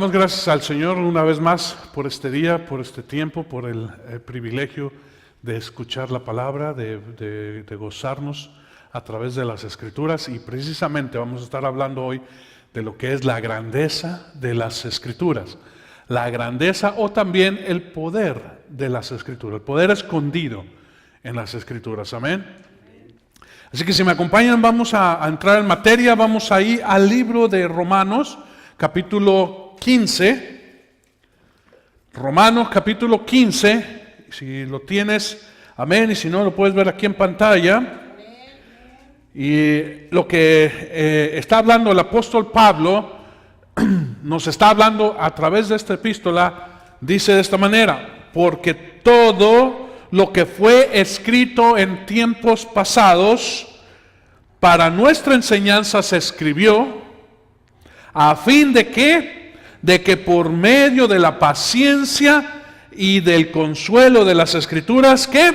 Damos gracias al Señor una vez más por este día, por este tiempo, por el privilegio de escuchar la palabra, de gozarnos a través de las Escrituras, y precisamente vamos a estar hablando hoy de lo que es la grandeza de las Escrituras, la grandeza o también el poder de las Escrituras, el poder escondido en las Escrituras, amén. Así que si me acompañan vamos a entrar en materia, vamos a ir al libro de Romanos, capítulo 15, Romanos capítulo 15, si lo tienes, amén, y si no lo puedes ver aquí en pantalla. Y lo que está hablando el apóstol Pablo, nos está hablando a través de esta epístola, dice de esta manera: porque todo lo que fue escrito en tiempos pasados para nuestra enseñanza se escribió, a fin de que por medio de la paciencia y del consuelo de las Escrituras, que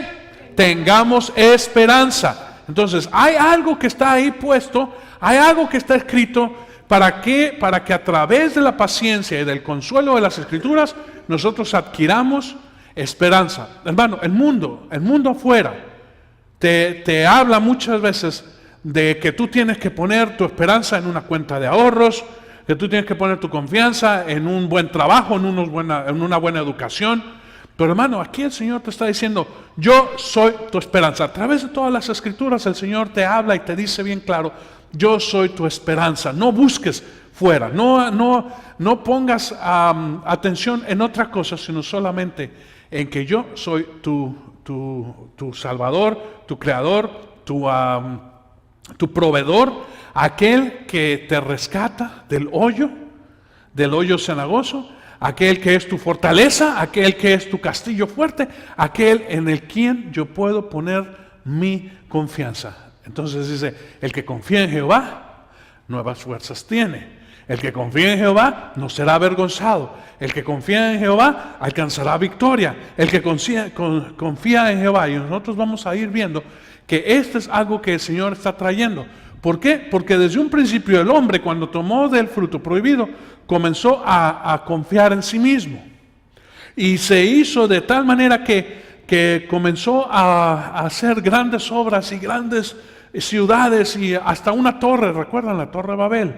tengamos esperanza. Entonces, hay algo que está ahí puesto, hay algo que está escrito, ¿para qué? Para que a través de la paciencia y del consuelo de las Escrituras, nosotros adquiramos esperanza. Hermano, el mundo afuera te habla muchas veces de que tú tienes que poner tu esperanza en una cuenta de ahorros, que tú tienes que poner tu confianza en un buen trabajo, en una buena educación. Pero hermano, aquí el Señor te está diciendo: yo soy tu esperanza. A través de todas las Escrituras el Señor te habla y te dice bien claro: yo soy tu esperanza. No busques fuera, no pongas atención en otra cosa, sino solamente en que yo soy tu Salvador, tu Creador, tu proveedor, aquel que te rescata del hoyo cenagoso, aquel que es tu fortaleza, aquel que es tu castillo fuerte, aquel en el quien yo puedo poner mi confianza. Entonces dice: el que confía en Jehová, nuevas fuerzas tiene. El que confía en Jehová no será avergonzado. El que confía en Jehová alcanzará victoria. El que confía en Jehová, y nosotros vamos a ir viendo que esto es algo que el Señor está trayendo. ¿Por qué? Porque desde un principio el hombre, cuando tomó del fruto prohibido, comenzó a confiar en sí mismo. Y se hizo de tal manera que comenzó a hacer grandes obras y grandes ciudades y hasta una torre. ¿Recuerdan la Torre de Babel?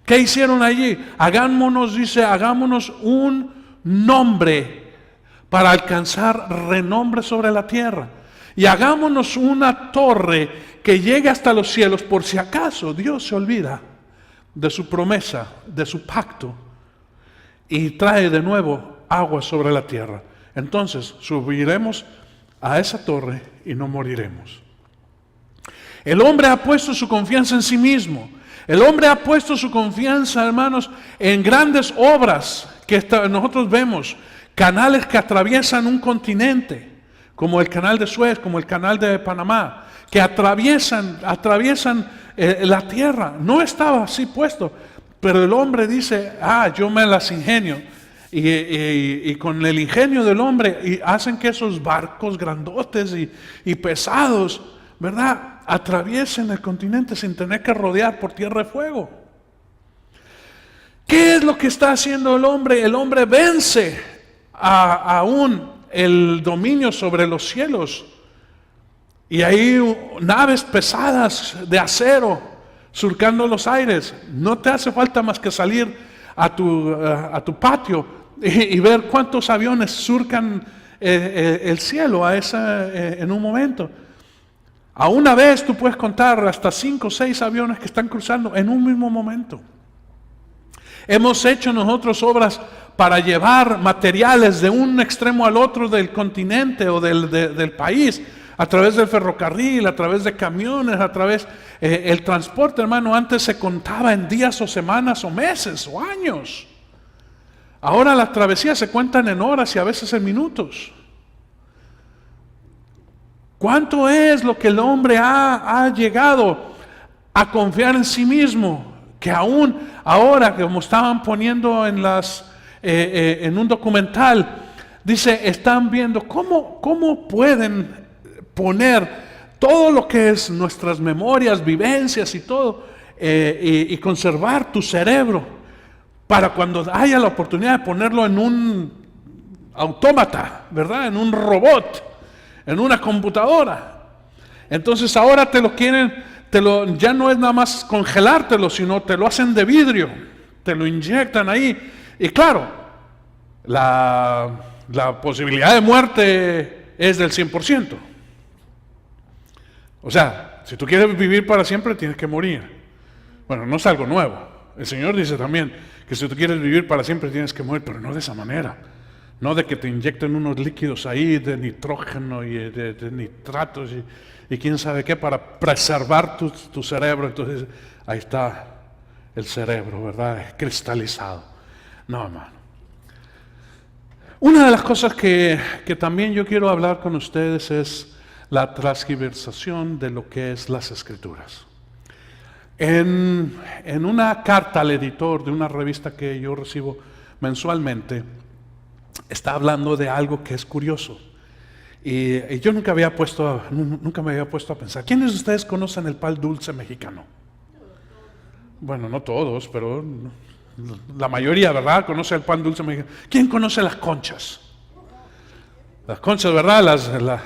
¿Qué hicieron allí? Hagámonos un nombre para alcanzar renombre sobre la tierra. Y hagámonos una torre que llegue hasta los cielos, por si acaso Dios se olvida de su promesa, de su pacto, y trae de nuevo agua sobre la tierra. Entonces subiremos a esa torre y no moriremos. El hombre ha puesto su confianza en sí mismo. El hombre ha puesto su confianza, hermanos, en grandes obras que nosotros vemos, canales que atraviesan un continente, como el canal de Suez, como el canal de Panamá, que atraviesan la tierra. No estaba así puesto, pero el hombre dice: yo me las ingenio. Y con el ingenio del hombre hacen que esos barcos grandotes y pesados, ¿verdad?, atraviesen el continente sin tener que rodear por tierra de fuego. ¿Qué es lo que está haciendo el hombre? El hombre vence aún el dominio sobre los cielos, y hay naves pesadas de acero surcando los aires. No te hace falta más que salir a tu patio y ver cuántos aviones surcan el cielo en un momento. A una vez tú puedes contar hasta 5 o 6 aviones que están cruzando en un mismo momento. Hemos hecho nosotros obras para llevar materiales de un extremo al otro del continente o del país, a través del ferrocarril, a través de camiones, el transporte, hermano, antes se contaba en días o semanas o meses o años. Ahora las travesías se cuentan en horas y a veces en minutos. ¿Cuánto es lo que el hombre ha llegado a confiar en sí mismo? Que aún ahora, como estaban poniendo en un documental, dice, están viendo cómo pueden poner todo lo que es nuestras memorias, vivencias y todo, y conservar tu cerebro para cuando haya la oportunidad de ponerlo en un autómata, ¿verdad? En un robot, en una computadora. Entonces ahora te lo quieren, ya no es nada más congelártelo, sino te lo hacen de vidrio, te lo inyectan ahí. Y claro, la posibilidad de muerte es del 100%. O sea, si tú quieres vivir para siempre, tienes que morir. Bueno, no es algo nuevo. El Señor dice también que si tú quieres vivir para siempre, tienes que morir, pero no de esa manera. No de que te inyecten unos líquidos ahí de nitrógeno y de nitratos y quién sabe qué para preservar tu cerebro. Entonces, ahí está el cerebro, ¿verdad? Cristalizado. No, hermano. Una de las cosas que también yo quiero hablar con ustedes es la transgiversación de lo que es las Escrituras. En una carta al editor de una revista que yo recibo mensualmente, está hablando de algo que es curioso. Y yo nunca me había puesto a pensar. ¿Quiénes de ustedes conocen el pan dulce mexicano? Bueno, no todos, pero la mayoría, ¿verdad? Conoce el pan dulce mexicano. ¿Quién conoce las conchas? Las conchas, ¿verdad?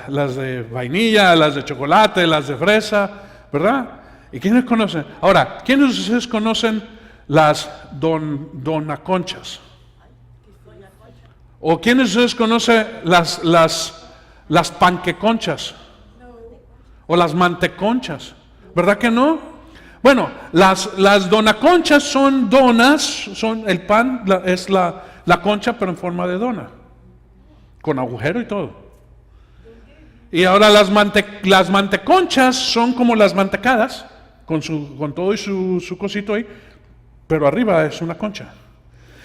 Las de vainilla, las de chocolate, las de fresa, ¿verdad? ¿Y quiénes conocen? Ahora, ¿quiénes de ustedes conocen las donaconchas? ¿O quiénes de ustedes conocen las panqueconchas? ¿O las manteconchas? ¿Verdad que no? Bueno, las donaconchas son donas, son el pan, es la concha pero en forma de dona, con agujero y todo. Y ahora las manteconchas son como las mantecadas, con todo y su cosito ahí, pero arriba es una concha.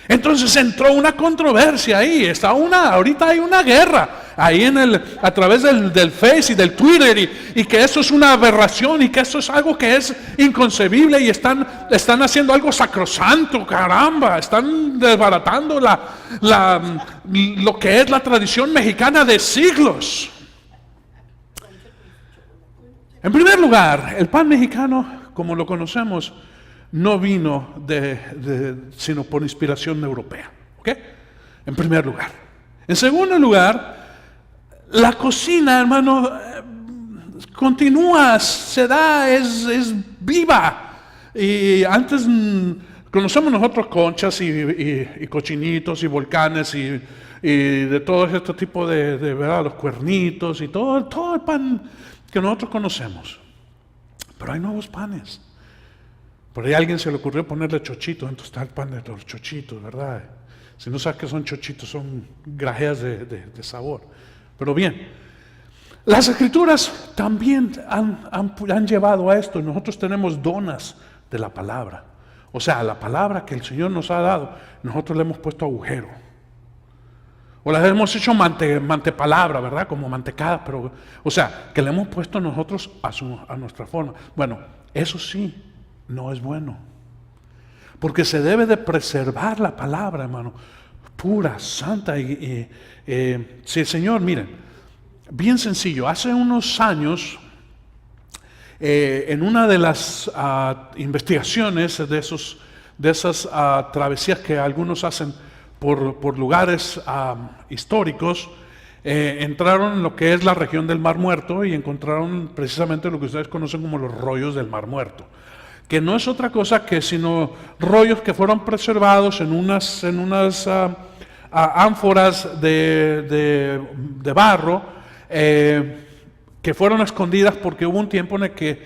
Entonces entró una controversia ahí, ahorita hay una guerra ahí a través del Face y del Twitter y que eso es una aberración y que eso es algo que es inconcebible y están haciendo algo sacrosanto, caramba, están desbaratando lo que es la tradición mexicana de siglos. En primer lugar, el pan mexicano, como lo conocemos, no vino sino por inspiración europea, ¿ok? En primer lugar. En segundo lugar, la cocina, hermano, continúa, se da, es viva. Y antes conocemos nosotros conchas y cochinitos y volcanes y de todo este tipo de ¿verdad? Los cuernitos y todo el pan que nosotros conocemos. Pero hay nuevos panes. Por ahí a alguien se le ocurrió ponerle chochitos, entonces está el pan de los chochitos, ¿verdad? Si no sabes qué son chochitos, son grajeas de sabor. Pero bien, las Escrituras también han llevado a esto. Nosotros tenemos donas de la palabra. O sea, la palabra que el Señor nos ha dado, nosotros le hemos puesto agujero. O las hemos hecho mantepalabra, ¿verdad? Como mantecada, pero, o sea, que le hemos puesto nosotros a nuestra forma. Bueno, eso sí, no es bueno. Porque se debe de preservar la palabra, hermano, pura, santa. Si el Señor, miren, bien sencillo, hace unos años, en una de las investigaciones de esas travesías que algunos hacen por lugares históricos, entraron en lo que es la región del Mar Muerto y encontraron precisamente lo que ustedes conocen como los rollos del Mar Muerto, que no es otra cosa que sino rollos que fueron preservados en unas ánforas de barro, que fueron escondidas porque hubo un tiempo en el que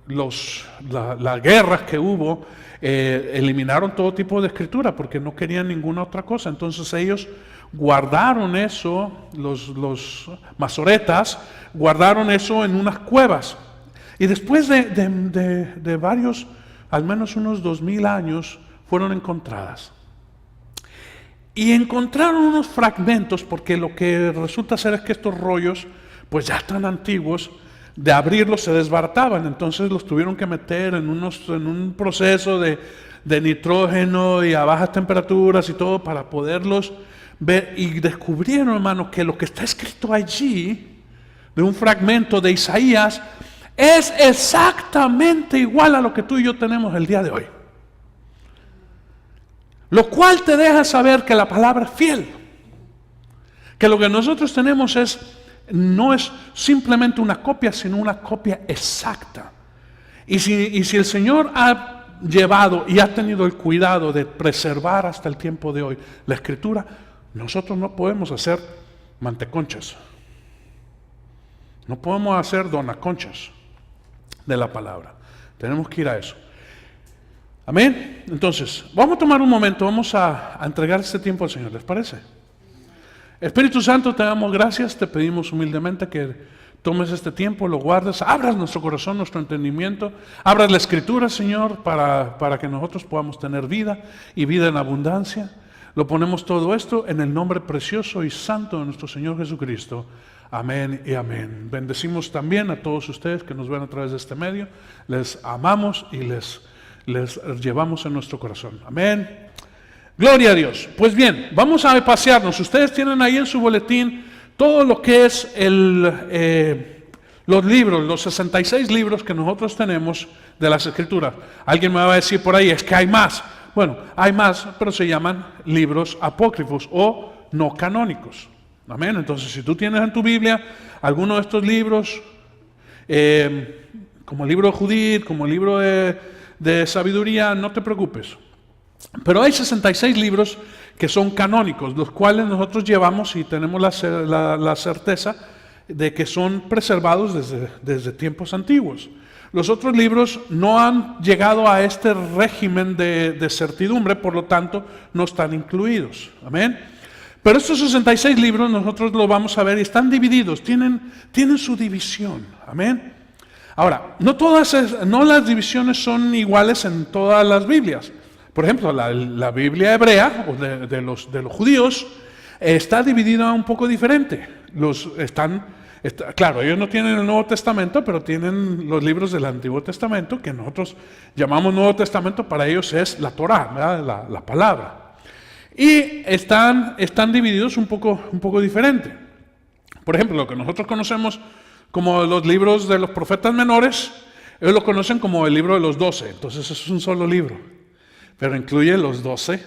las guerras que hubo eliminaron todo tipo de escritura porque no querían ninguna otra cosa. Entonces ellos guardaron eso, los masoretas guardaron eso en unas cuevas. Y después de varios, al menos unos 2000 años, fueron encontradas. Y encontraron unos fragmentos, porque lo que resulta ser es que estos rollos, pues ya tan antiguos, de abrirlos se desbarataban. Entonces los tuvieron que meter en un proceso de nitrógeno y a bajas temperaturas y todo para poderlos ver. Y descubrieron, hermano, que lo que está escrito allí, de un fragmento de Isaías, es exactamente igual a lo que tú y yo tenemos el día de hoy. Lo cual te deja saber que la palabra es fiel. Que lo que nosotros tenemos no es simplemente una copia, sino una copia exacta. Y si el Señor ha llevado y ha tenido el cuidado de preservar hasta el tiempo de hoy la Escritura, nosotros no podemos hacer manteconchas. No podemos hacer donaconchas de la palabra. Tenemos que ir a eso. Amén. Entonces, vamos a tomar un momento, vamos a entregar este tiempo al Señor, ¿les parece? Espíritu Santo, te damos gracias, te pedimos humildemente que tomes este tiempo, lo guardes, abras nuestro corazón, nuestro entendimiento, abras la Escritura, Señor, para que nosotros podamos tener vida y vida en abundancia. Lo ponemos todo esto en el nombre precioso y santo de nuestro Señor Jesucristo. Amén y amén. Bendecimos también a todos ustedes que nos ven a través de este medio. Les amamos y les llevamos en nuestro corazón. Amén. Gloria a Dios. Pues bien, vamos a pasearnos. Ustedes tienen ahí en su boletín todo lo que es los libros, los 66 libros que nosotros tenemos de las Escrituras. Alguien me va a decir por ahí, es que hay más. Bueno, hay más, pero se llaman libros apócrifos o no canónicos. Amén. Entonces, si tú tienes en tu Biblia alguno de estos libros, como el libro de Judith, como el libro de sabiduría, no te preocupes. Pero hay 66 libros que son canónicos, los cuales nosotros llevamos y tenemos la certeza de que son preservados desde tiempos antiguos. Los otros libros no han llegado a este régimen de certidumbre, por lo tanto no están incluidos. Amén. Pero estos 66 libros nosotros los vamos a ver y están divididos, tienen su división. Amén. Ahora, no las divisiones son iguales en todas las Biblias. Por ejemplo, la Biblia hebrea o de los judíos está dividida un poco diferente. Claro, ellos no tienen el Nuevo Testamento, pero tienen los libros del Antiguo Testamento, que nosotros llamamos Nuevo Testamento, para ellos es la Torá, ¿verdad? La palabra. Y están divididos un poco diferente. Por ejemplo, lo que nosotros conocemos como los libros de los profetas menores, ellos lo conocen como el libro de los 12, entonces es un solo libro, pero incluye los 12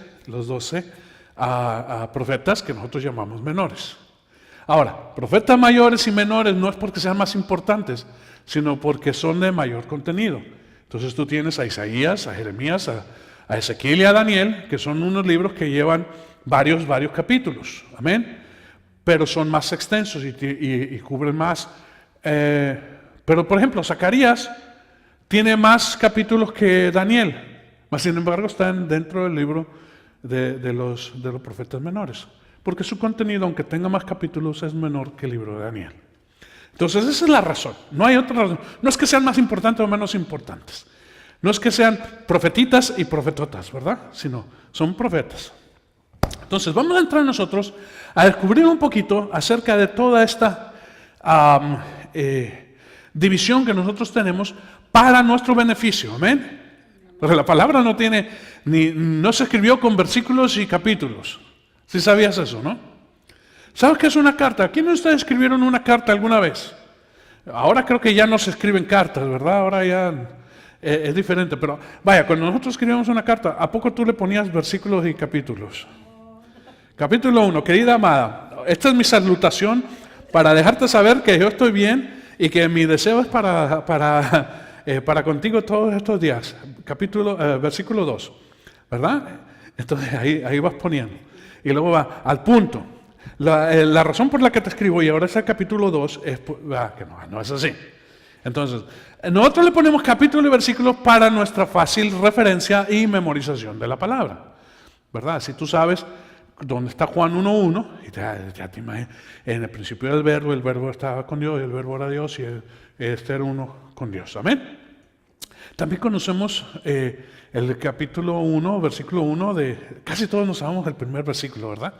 profetas que nosotros llamamos menores. Ahora, profetas mayores y menores no es porque sean más importantes, sino porque son de mayor contenido. Entonces tú tienes a Isaías, a Jeremías, a Ezequiel y a Daniel, que son unos libros que llevan varios capítulos, amén, pero son más extensos y cubren más. Pero por ejemplo, Zacarías tiene más capítulos que Daniel, mas sin embargo están dentro del libro de los profetas menores, porque su contenido, aunque tenga más capítulos, es menor que el libro de Daniel. Entonces esa es la razón, no hay otra razón. No es que sean más importantes o menos importantes, no es que sean profetitas y profetotas, ¿verdad? Sino son profetas. Entonces vamos a entrar nosotros a descubrir un poquito acerca de toda esta división que nosotros tenemos para nuestro beneficio, amén. Porque la palabra no se escribió con versículos y capítulos. ¿Sí sabías eso, no? ¿Sabes qué es una carta? ¿Quiénes de ustedes escribieron una carta alguna vez? Ahora creo que ya no se escriben cartas, ¿verdad? Ahora ya es diferente, pero vaya, cuando nosotros escribíamos una carta, ¿a poco tú le ponías versículos y capítulos? Capítulo 1, querida amada, esta es mi salutación para dejarte saber que yo estoy bien y que mi deseo es para contigo todos estos días. Versículo 2, ¿verdad? Entonces ahí vas poniendo. Y luego va al punto. La razón por la que te escribo y ahora es el capítulo 2 es que no es así. Entonces, nosotros le ponemos capítulo y versículo para nuestra fácil referencia y memorización de la palabra, ¿verdad? Si tú sabes dónde está Juan 1:1, y ya te imaginas, en el principio era el verbo estaba con Dios, y el verbo era Dios, y este era uno con Dios. Amén. También conocemos el capítulo 1, versículo 1, casi todos nos sabemos el primer versículo, ¿verdad?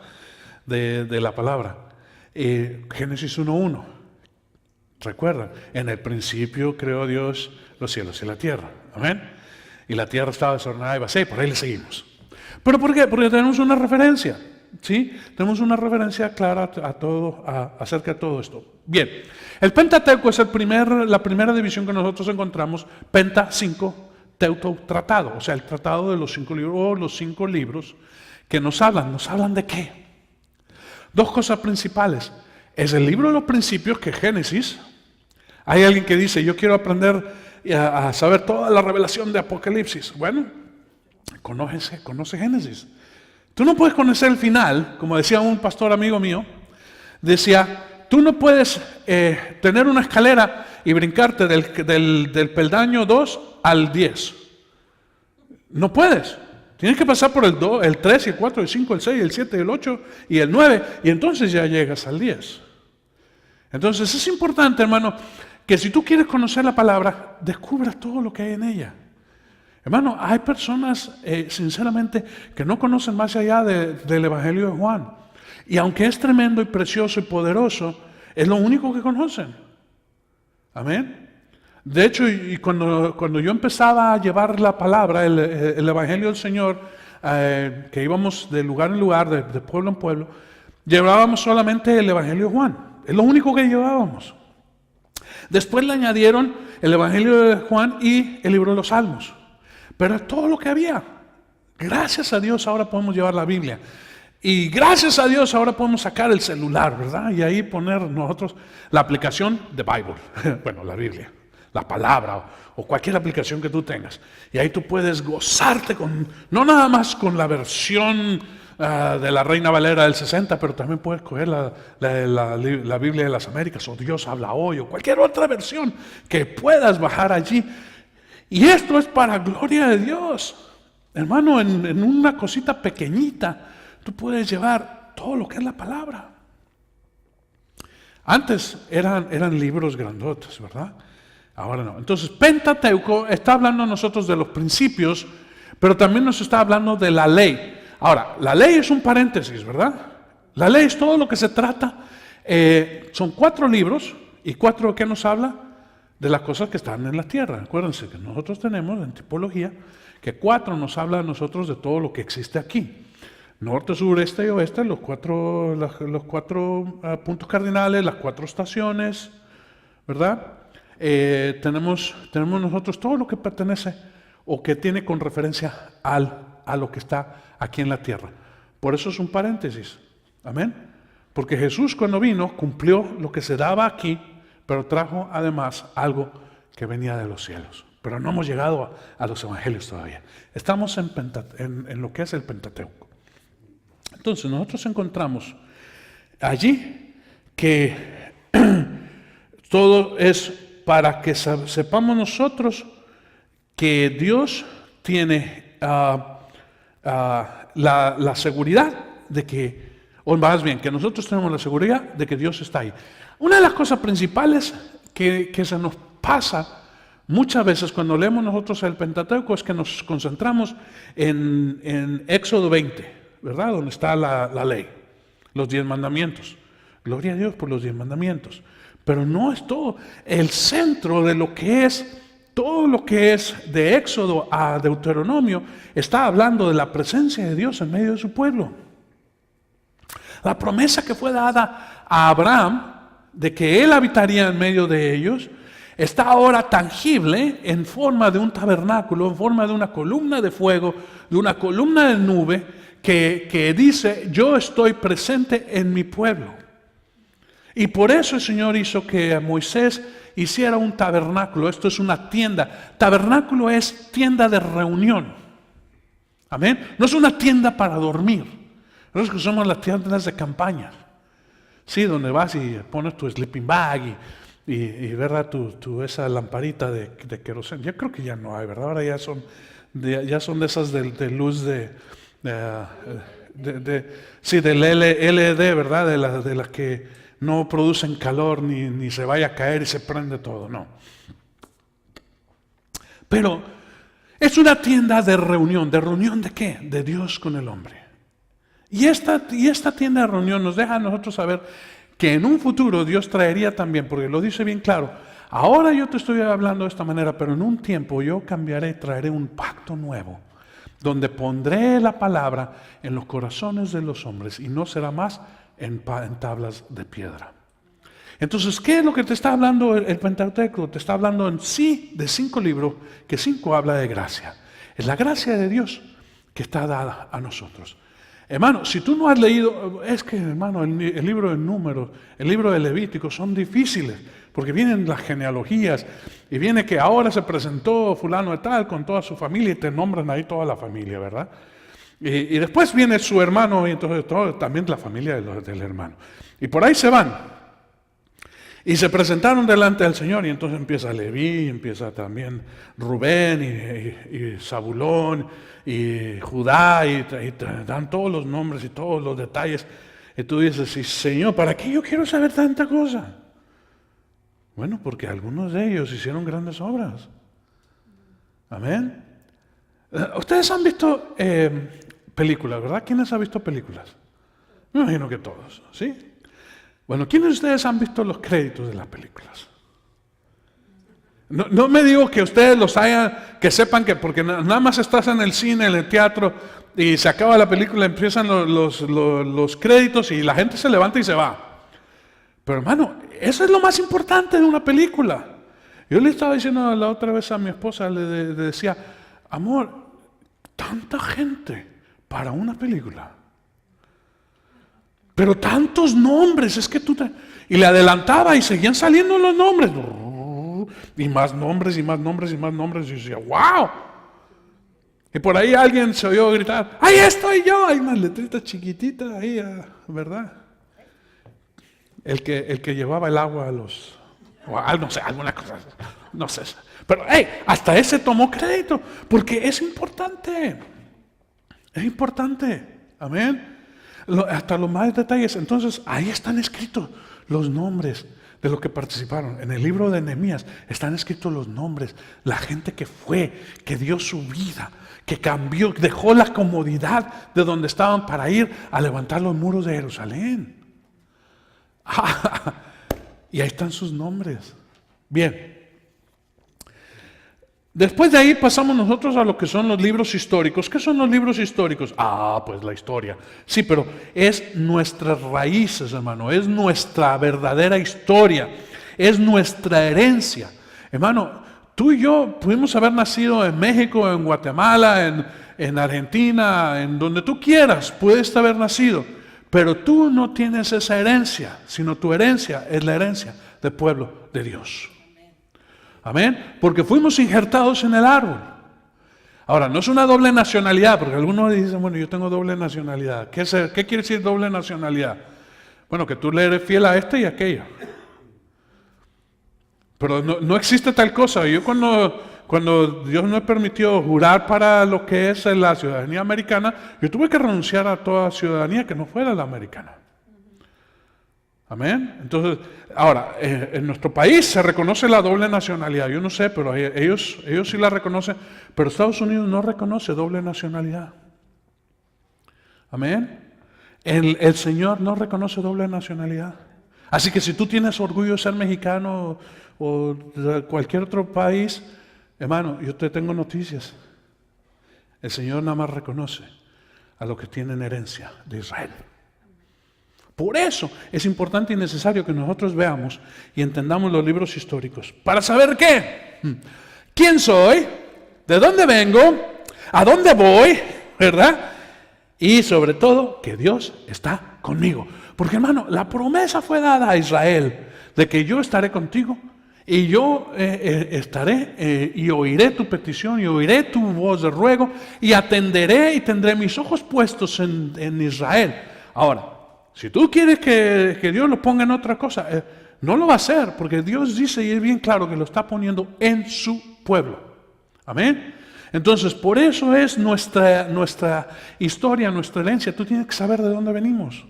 De la palabra. Génesis 1:1. Recuerdan, en el principio creó Dios los cielos y la tierra. Amén. Y la tierra estaba desordenada y vacía, y por ahí le seguimos. ¿Pero por qué? Porque tenemos una referencia, ¿sí? Tenemos una referencia clara acerca de todo esto. Bien, el Pentateuco es la primera división que nosotros encontramos, Penta 5, Tratado, o sea, el tratado de los 5 libros, o los 5 libros que nos hablan de qué. 2 cosas principales. Es el libro de los principios, que es Génesis. Hay alguien que dice, yo quiero aprender a saber toda la revelación de Apocalipsis. Bueno, conoce Génesis. Tú no puedes conocer el final, como decía un pastor amigo mío, decía, tú no puedes tener una escalera y brincarte del peldaño 2 al 10. No puedes. Tienes que pasar por el 2, el 3, el 4, el 5, el 6, el 7, el 8 y el 9, y entonces ya llegas al 10. Entonces es importante, hermano, que si tú quieres conocer la palabra, descubras todo lo que hay en ella. Hermano, hay personas, sinceramente, que no conocen más allá del Evangelio de Juan. Y aunque es tremendo y precioso y poderoso, es lo único que conocen. Amén. De hecho, y cuando yo empezaba a llevar la palabra, el Evangelio del Señor, que íbamos de lugar en lugar, de pueblo en pueblo, llevábamos solamente el Evangelio de Juan. Es lo único que llevábamos. Después le añadieron el Evangelio de Juan y el libro de los Salmos. Pero es todo lo que había. Gracias a Dios ahora podemos llevar la Biblia. Y gracias a Dios ahora podemos sacar el celular, ¿verdad? Y ahí poner nosotros la aplicación de Bible. Bueno, la Biblia, la palabra o cualquier aplicación que tú tengas. Y ahí tú puedes gozarte no nada más con la versión de la Reina Valera del 60, pero también puedes coger la Biblia de las Américas, o Dios habla hoy, o cualquier otra versión que puedas bajar allí. Y esto es para gloria de Dios. Hermano, en una cosita pequeñita, tú puedes llevar todo lo que es la palabra. Antes eran libros grandotes, ¿verdad? Ahora no. Entonces, Pentateuco está hablando a nosotros de los principios, pero también nos está hablando de la ley. Ahora, la ley es un paréntesis, ¿verdad? La ley es todo lo que se trata. Son 4 libros, y 4 ¿qué nos habla? De las cosas que están en la tierra. Acuérdense que nosotros tenemos en tipología que 4 nos habla a nosotros de todo lo que existe aquí. Norte, sur, este y oeste, los cuatro puntos cardinales, las 4 estaciones, ¿verdad? Tenemos nosotros todo lo que pertenece o que tiene con referencia a lo que está aquí en la tierra. Por eso es un paréntesis. Amén. Porque Jesús, cuando vino, cumplió lo que se daba aquí, pero trajo además algo que venía de los cielos. Pero no hemos llegado a los evangelios todavía. Estamos en lo que es el Pentateuco. Entonces nosotros encontramos allí que todo es para que sepamos nosotros que Dios tiene la seguridad de que, o más bien, que nosotros tenemos la seguridad de que Dios está ahí. Una de las cosas principales que se nos pasa muchas veces cuando leemos nosotros el Pentateuco es que nos concentramos en Éxodo 20, ¿verdad? Donde está la ley, los 10 mandamientos. Gloria a Dios por los 10 mandamientos. Pero no es todo. El centro de lo que es, todo lo que es de Éxodo a Deuteronomio, está hablando de la presencia de Dios en medio de su pueblo. La promesa que fue dada a Abraham de que él habitaría en medio de ellos, está ahora tangible en forma de un tabernáculo, en forma de una columna de fuego, de una columna de nube que dice, yo estoy presente en mi pueblo. Y por eso el Señor hizo que Moisés hiciera un tabernáculo. Esto es una tienda. Tabernáculo es tienda de reunión. Amén. No es una tienda para dormir. Nosotros que somos las tiendas de campaña. Sí, donde vas y pones tu sleeping bag y ¿verdad? Tu esa lamparita de queroseno. Yo creo que ya no hay, ¿verdad? Ahora ya son de esas de luz sí, del LED, ¿verdad? De las que no producen calor ni se vaya a caer y se prende todo, no. Pero es una tienda de reunión ¿de qué? De Dios con el hombre. Y esta tienda de reunión nos deja a nosotros saber que en un futuro Dios traería también, porque lo dice bien claro, ahora yo te estoy hablando de esta manera, pero en un tiempo yo cambiaré, traeré un pacto nuevo, donde pondré la palabra en los corazones de los hombres y no será más en tablas de piedra. Entonces, ¿qué es lo que te está hablando el Pentateuco? Te está hablando en sí de 5 libros, que 5 habla de gracia. Es la gracia de Dios que está dada a nosotros. Hermano, si tú no has leído, es que hermano, el libro de Números, el libro de Levítico son difíciles, porque vienen las genealogías, y viene que ahora se presentó fulano de tal con toda su familia, y te nombran ahí toda la familia, ¿verdad? Y después viene su hermano, y entonces también la familia del hermano. Y por ahí se van. Y se presentaron delante del Señor, y entonces empieza Leví, empieza también Rubén, y Zabulón, y Judá, y dan todos los nombres y todos los detalles. Y tú dices, sí, Señor, ¿para qué yo quiero saber tanta cosa? Bueno, porque algunos de ellos hicieron grandes obras. Amén. Ustedes han visto películas, ¿verdad? ¿Quiénes han visto películas? Me imagino que todos, ¿sí? Bueno, ¿quiénes de ustedes han visto los créditos de las películas? No me digo que ustedes los hayan, que sepan que, porque nada más estás en el cine, en el teatro, y se acaba la película, empiezan los créditos y la gente se levanta y se va. Pero hermano, eso es lo más importante de una película. Yo le estaba diciendo la otra vez a mi esposa, le decía, amor, tanta gente para una película. Pero tantos nombres, es que Y le adelantaba y seguían saliendo los nombres. Y más nombres, y más nombres, y más nombres. Y yo decía, ¡wow! Y por ahí alguien se oyó gritar, ¡ahí estoy yo! Hay unas letritas chiquititas ahí, ¿verdad? El que llevaba el agua a los... no sé, alguna cosa. No sé. Pero, hasta ese tomó crédito. Porque es importante. Es importante. Amén. Hasta los más detalles. Entonces, ahí están escritos los nombres de los que participaron. En el libro de Nehemías están escritos los nombres, la gente que fue, que dio su vida, que cambió, dejó la comodidad de donde estaban para ir a levantar los muros de Jerusalén. Y ahí están sus nombres. Bien. Después de ahí pasamos nosotros a lo que son los libros históricos. ¿Qué son los libros históricos? Pues la historia. Sí, pero es nuestras raíces, hermano. Es nuestra verdadera historia. Es nuestra herencia. Hermano, tú y yo pudimos haber nacido en México, en Guatemala, en Argentina, en donde tú quieras, puedes haber nacido. Pero tú no tienes esa herencia, sino tu herencia es la herencia del pueblo de Dios. Amén, porque fuimos injertados en el árbol. Ahora, no es una doble nacionalidad, porque algunos dicen, bueno, yo tengo doble nacionalidad. ¿Qué quiere decir doble nacionalidad? Bueno, que tú le eres fiel a este y a aquello. Pero no existe tal cosa. Yo cuando Dios me permitió jurar para lo que es la ciudadanía americana, yo tuve que renunciar a toda ciudadanía que no fuera la americana. Amén. Entonces, ahora, en nuestro país se reconoce la doble nacionalidad. Yo no sé, pero ellos sí la reconocen. Pero Estados Unidos no reconoce doble nacionalidad. Amén. El Señor no reconoce doble nacionalidad. Así que si tú tienes orgullo de ser mexicano o de cualquier otro país, hermano, yo te tengo noticias. El Señor nada más reconoce a los que tienen herencia de Israel. Por eso es importante y necesario que nosotros veamos y entendamos los libros históricos. ¿Para saber qué? ¿Quién soy? ¿De dónde vengo? ¿A dónde voy? ¿Verdad? Y sobre todo, que Dios está conmigo. Porque hermano, la promesa fue dada a Israel de que yo estaré contigo y yo estaré y oiré tu petición y oiré tu voz de ruego y atenderé y tendré mis ojos puestos en Israel. Ahora, si tú quieres que Dios lo ponga en otra cosa, no lo va a hacer, porque Dios dice y es bien claro que lo está poniendo en su pueblo. Amén. Entonces, por eso es nuestra historia, nuestra herencia. Tú tienes que saber de dónde venimos.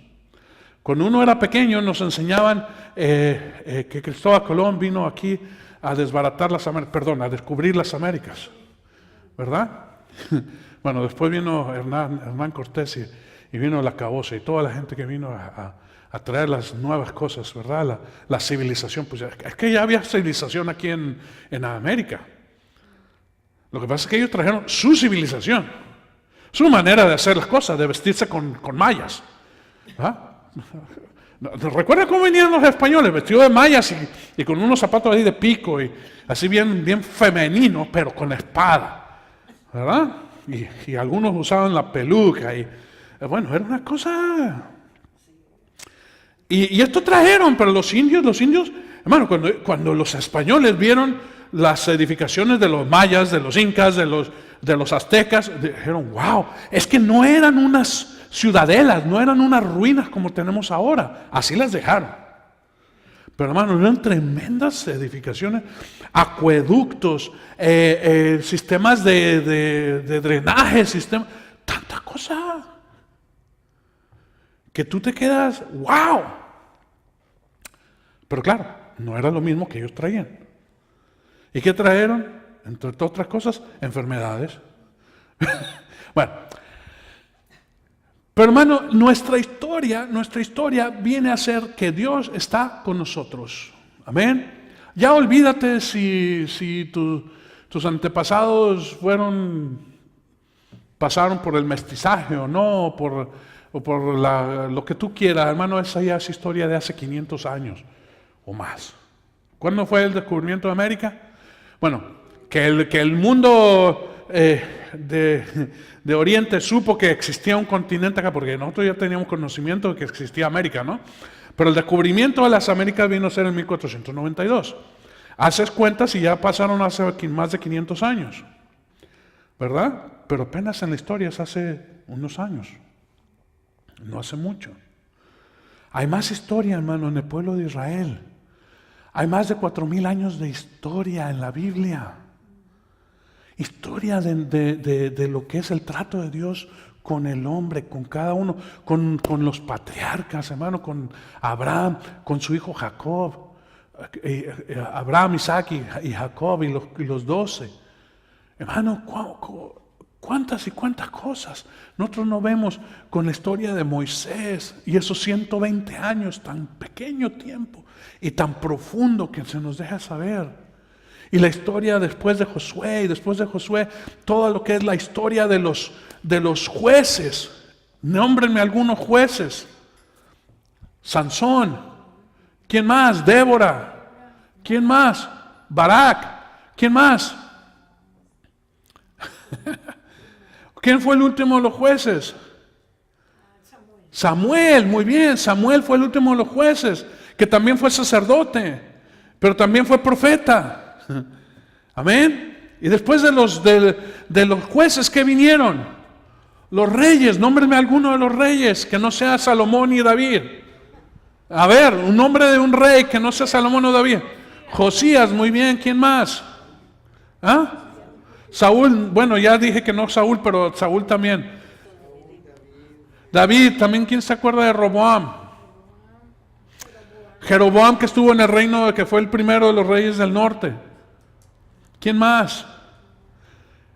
Cuando uno era pequeño nos enseñaban que Cristóbal Colón vino aquí a desbaratar a descubrir las Américas. ¿Verdad? Bueno, después vino Hernán Cortés y vino la Caboza y toda la gente que vino a traer las nuevas cosas, ¿verdad? La civilización, pues es que ya había civilización aquí en América. Lo que pasa es que ellos trajeron su civilización, su manera de hacer las cosas, de vestirse con mallas. ¿Ah? ¿Recuerda cómo venían los españoles? Vestidos de mallas y con unos zapatos ahí de pico y así bien femeninos, pero con espada, ¿verdad? Y algunos usaban la peluca y bueno, era una cosa. Y esto trajeron, pero los indios, hermano, cuando los españoles vieron las edificaciones de los mayas, de los incas, de los aztecas, dijeron, wow, es que no eran unas ciudadelas, no eran unas ruinas como tenemos ahora, así las dejaron. Pero hermano, eran tremendas edificaciones, acueductos, sistemas de drenaje, tanta cosa, que tú te quedas, wow. Pero claro, no era lo mismo que ellos traían. ¿Y qué trajeron? Entre otras cosas, enfermedades. Bueno, pero hermano, nuestra historia viene a ser que Dios está con nosotros. Amén. Ya olvídate si tus antepasados pasaron por el mestizaje o no, o por lo que tú quieras, hermano, esa ya es historia de hace 500 años o más. ¿Cuándo fue el descubrimiento de América? Bueno, que el mundo de Oriente supo que existía un continente acá, porque nosotros ya teníamos conocimiento de que existía América, ¿no? Pero el descubrimiento de las Américas vino a ser en 1492. Haces cuentas y ya pasaron hace más de 500 años, ¿verdad? Pero apenas en la historia es hace unos años, no hace mucho. Hay más historia, hermano, en el pueblo de Israel. Hay más de 4,000 años de historia en la Biblia. Historia de lo que es el trato de Dios con el hombre, con cada uno, con los patriarcas, hermano, con Abraham, con su hijo Jacob. Abraham, Isaac y Jacob y los 12. Hermano, ¿cuántas y cuántas cosas? Nosotros no vemos con la historia de Moisés y esos 120 años, tan pequeño tiempo y tan profundo que se nos deja saber. Y la historia después de Josué, y después de Josué, todo lo que es la historia de los jueces. Nómbrenme algunos jueces. Sansón. ¿Quién más? Débora. ¿Quién más? Barak. ¿Quién más? ¿Quién fue el último de los jueces? Samuel, muy bien. Samuel fue el último de los jueces, que también fue sacerdote, pero también fue profeta. Amén. Y después de los jueces que vinieron, los reyes. Nómbrenme alguno de los reyes que no sea Salomón ni David. A ver, un nombre de un rey que no sea Salomón o David. Josías, muy bien. ¿Quién más? ¿Ah? Saúl, bueno, ya dije que no Saúl, pero Saúl también. David, también. ¿Quién se acuerda de Roboam? Jeroboam, que estuvo en el reino, que fue el primero de los reyes del norte. ¿Quién más?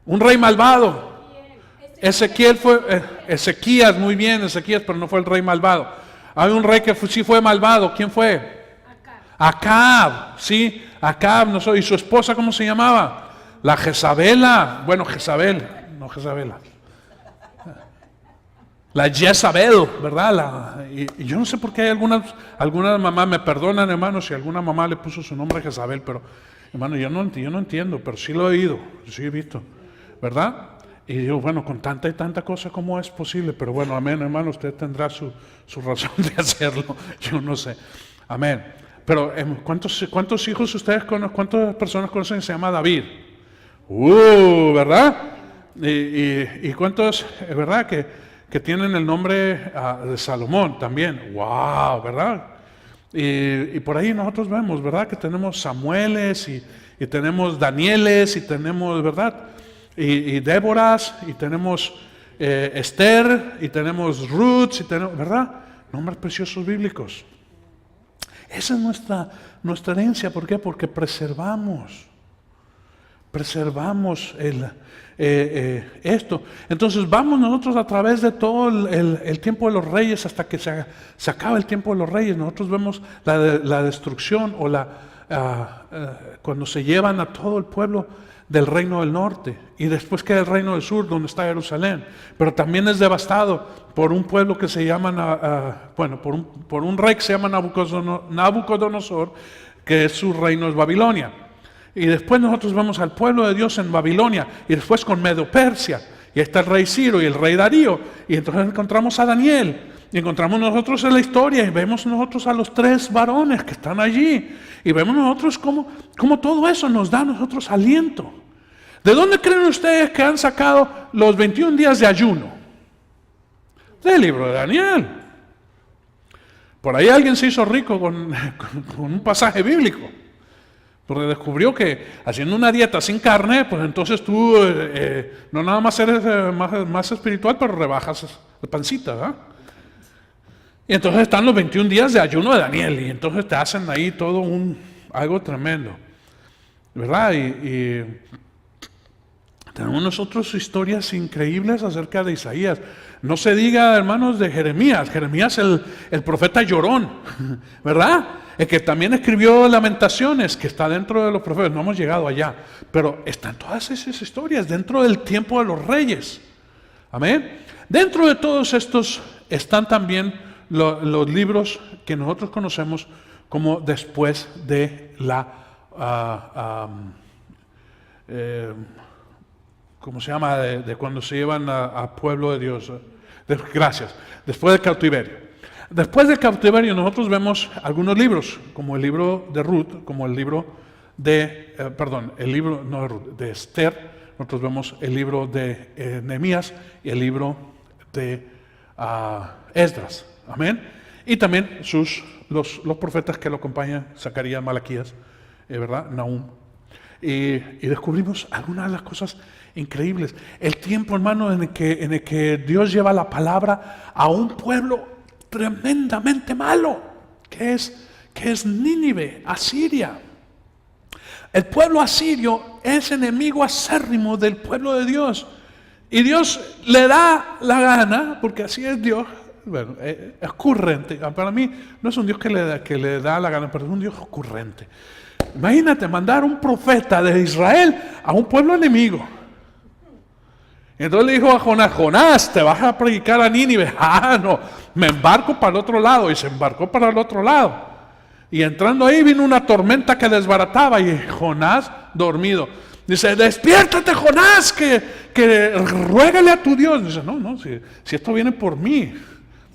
Un rey malvado. Ezequías, muy bien, Ezequías, pero no fue el rey malvado. Hay un rey que sí fue malvado. ¿Quién fue? Acab, sí, Acab. No soy. ¿Y su esposa cómo se llamaba? La Jezabela. Bueno, Jezabel, no Jezabela. La Jezabel, ¿verdad? Y yo no sé por qué hay algunas mamás, me perdonan, hermanos, si alguna mamá le puso su nombre a Jezabel, pero hermano, yo no entiendo, pero sí lo he oído, sí he visto, ¿verdad? Y digo, bueno, con tanta y tanta cosa, ¿cómo es posible? Pero bueno, amén, hermano, usted tendrá su razón de hacerlo, yo no sé, amén. Pero ¿cuántos hijos ustedes conocen, cuántas personas conocen que se llama David? ¿Verdad? Y cuántos, ¿verdad? Que tienen el nombre de Salomón también, wow, ¿verdad? Y por ahí nosotros vemos, ¿verdad? Que tenemos Samueles y tenemos Danieles y tenemos, ¿verdad? Y Déboras y tenemos Esther y tenemos Ruth y tenemos, ¿verdad? Nombres preciosos bíblicos. Esa es nuestra herencia. ¿Por qué? Porque preservamos esto. Entonces vamos nosotros a través de todo el tiempo de los reyes hasta que se acaba el tiempo de los reyes. Nosotros vemos la destrucción o cuando se llevan a todo el pueblo del reino del norte, y después queda el reino del sur donde está Jerusalén, pero también es devastado por un pueblo que se llama, por un rey que se llama Nabucodonosor, que su reino es Babilonia. Y después nosotros vemos al pueblo de Dios en Babilonia, y después con Medo-Persia, y ahí está el rey Ciro y el rey Darío, y entonces encontramos a Daniel, y encontramos nosotros en la historia, y vemos nosotros a los 3 varones que están allí, y vemos nosotros cómo todo eso nos da a nosotros aliento. ¿De dónde creen ustedes que han sacado los 21 días de ayuno? Del libro de Daniel. Por ahí alguien se hizo rico con un pasaje bíblico, porque descubrió que haciendo una dieta sin carne, pues entonces tú no nada más eres más espiritual, pero rebajas la pancita, ¿verdad? Y entonces están los 21 días de ayuno de Daniel, y entonces te hacen ahí todo algo tremendo, ¿verdad? Y tenemos nosotros historias increíbles acerca de Isaías. No se diga, hermanos, de Jeremías. Jeremías, el profeta llorón, ¿verdad? El que también escribió Lamentaciones, que está dentro de los profetas. No hemos llegado allá, pero están todas esas historias dentro del tiempo de los reyes. Amén. Dentro de todos estos están también los libros que nosotros conocemos como después de la ¿cómo se llama? De cuando se llevan a pueblo de Dios. Gracias. Después del cautiverio. Después del cautiverio nosotros vemos algunos libros, como el libro de Ruth, como el libro de, de Esther. Nosotros vemos el libro de Nehemías y el libro de Esdras. Amén. Y también los profetas que lo acompañan, Zacarías, Malaquías, ¿verdad? Nahum. Y descubrimos algunas de las cosas increíbles. El tiempo, hermano, en el que Dios lleva la palabra a un pueblo tremendamente malo, que es Nínive, Asiria. El pueblo asirio es enemigo acérrimo del pueblo de Dios. Y Dios le da la gana, porque así es Dios. Bueno, es ocurrente. Para mí no es un Dios que le da la gana, pero es un Dios ocurrente. Imagínate mandar un profeta de Israel a un pueblo enemigo. Y entonces le dijo a Jonás: Jonás, te vas a predicar a Nínive. No, me embarco para el otro lado. Y se embarcó para el otro lado. Y entrando ahí vino una tormenta que desbarataba, y Jonás dormido. Dice: despiértate, Jonás, que ruégale a tu Dios. Dice: no, si esto viene por mí,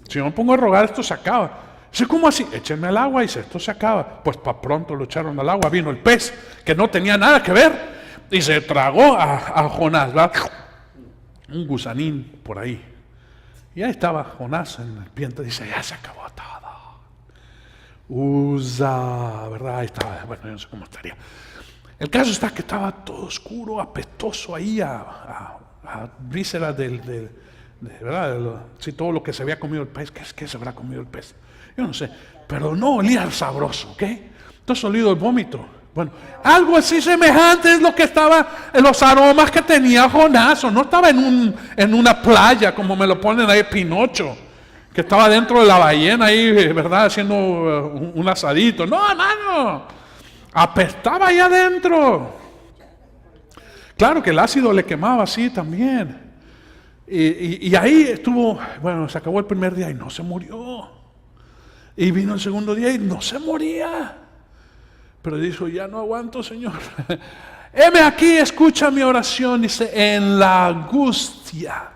si yo me pongo a rogar, esto se acaba. Dice: ¿cómo así? Échenme al agua. Y dice: esto se acaba. Pues para pronto lo echaron al agua. Vino el pez, que no tenía nada que ver, y se tragó a Jonás, ¿verdad? Un gusanín por ahí. Y ahí estaba Jonás en el viento. Dice: ya se acabó todo. ¿Verdad? Ahí estaba. Bueno, yo no sé cómo estaría. El caso está que estaba todo oscuro, apestoso ahí a vísceras ¿verdad? Sí, todo lo que se había comido el pez. ¿Qué se habrá comido el pez? Yo no sé, pero no olía sabroso, ¿ok? Entonces olido el vómito. Bueno, algo así semejante es lo que estaba en los aromas que tenía Jonás. O no estaba en una playa como me lo ponen ahí Pinocho, que estaba dentro de la ballena ahí, ¿verdad? Haciendo un asadito. No, hermano, apestaba ahí adentro. Claro que el ácido le quemaba así también. Y ahí estuvo, bueno, se acabó el primer día y no se murió. Y vino el segundo día y no se moría. Pero dijo: ya no aguanto, Señor. Heme aquí, escucha mi oración. Dice: en la angustia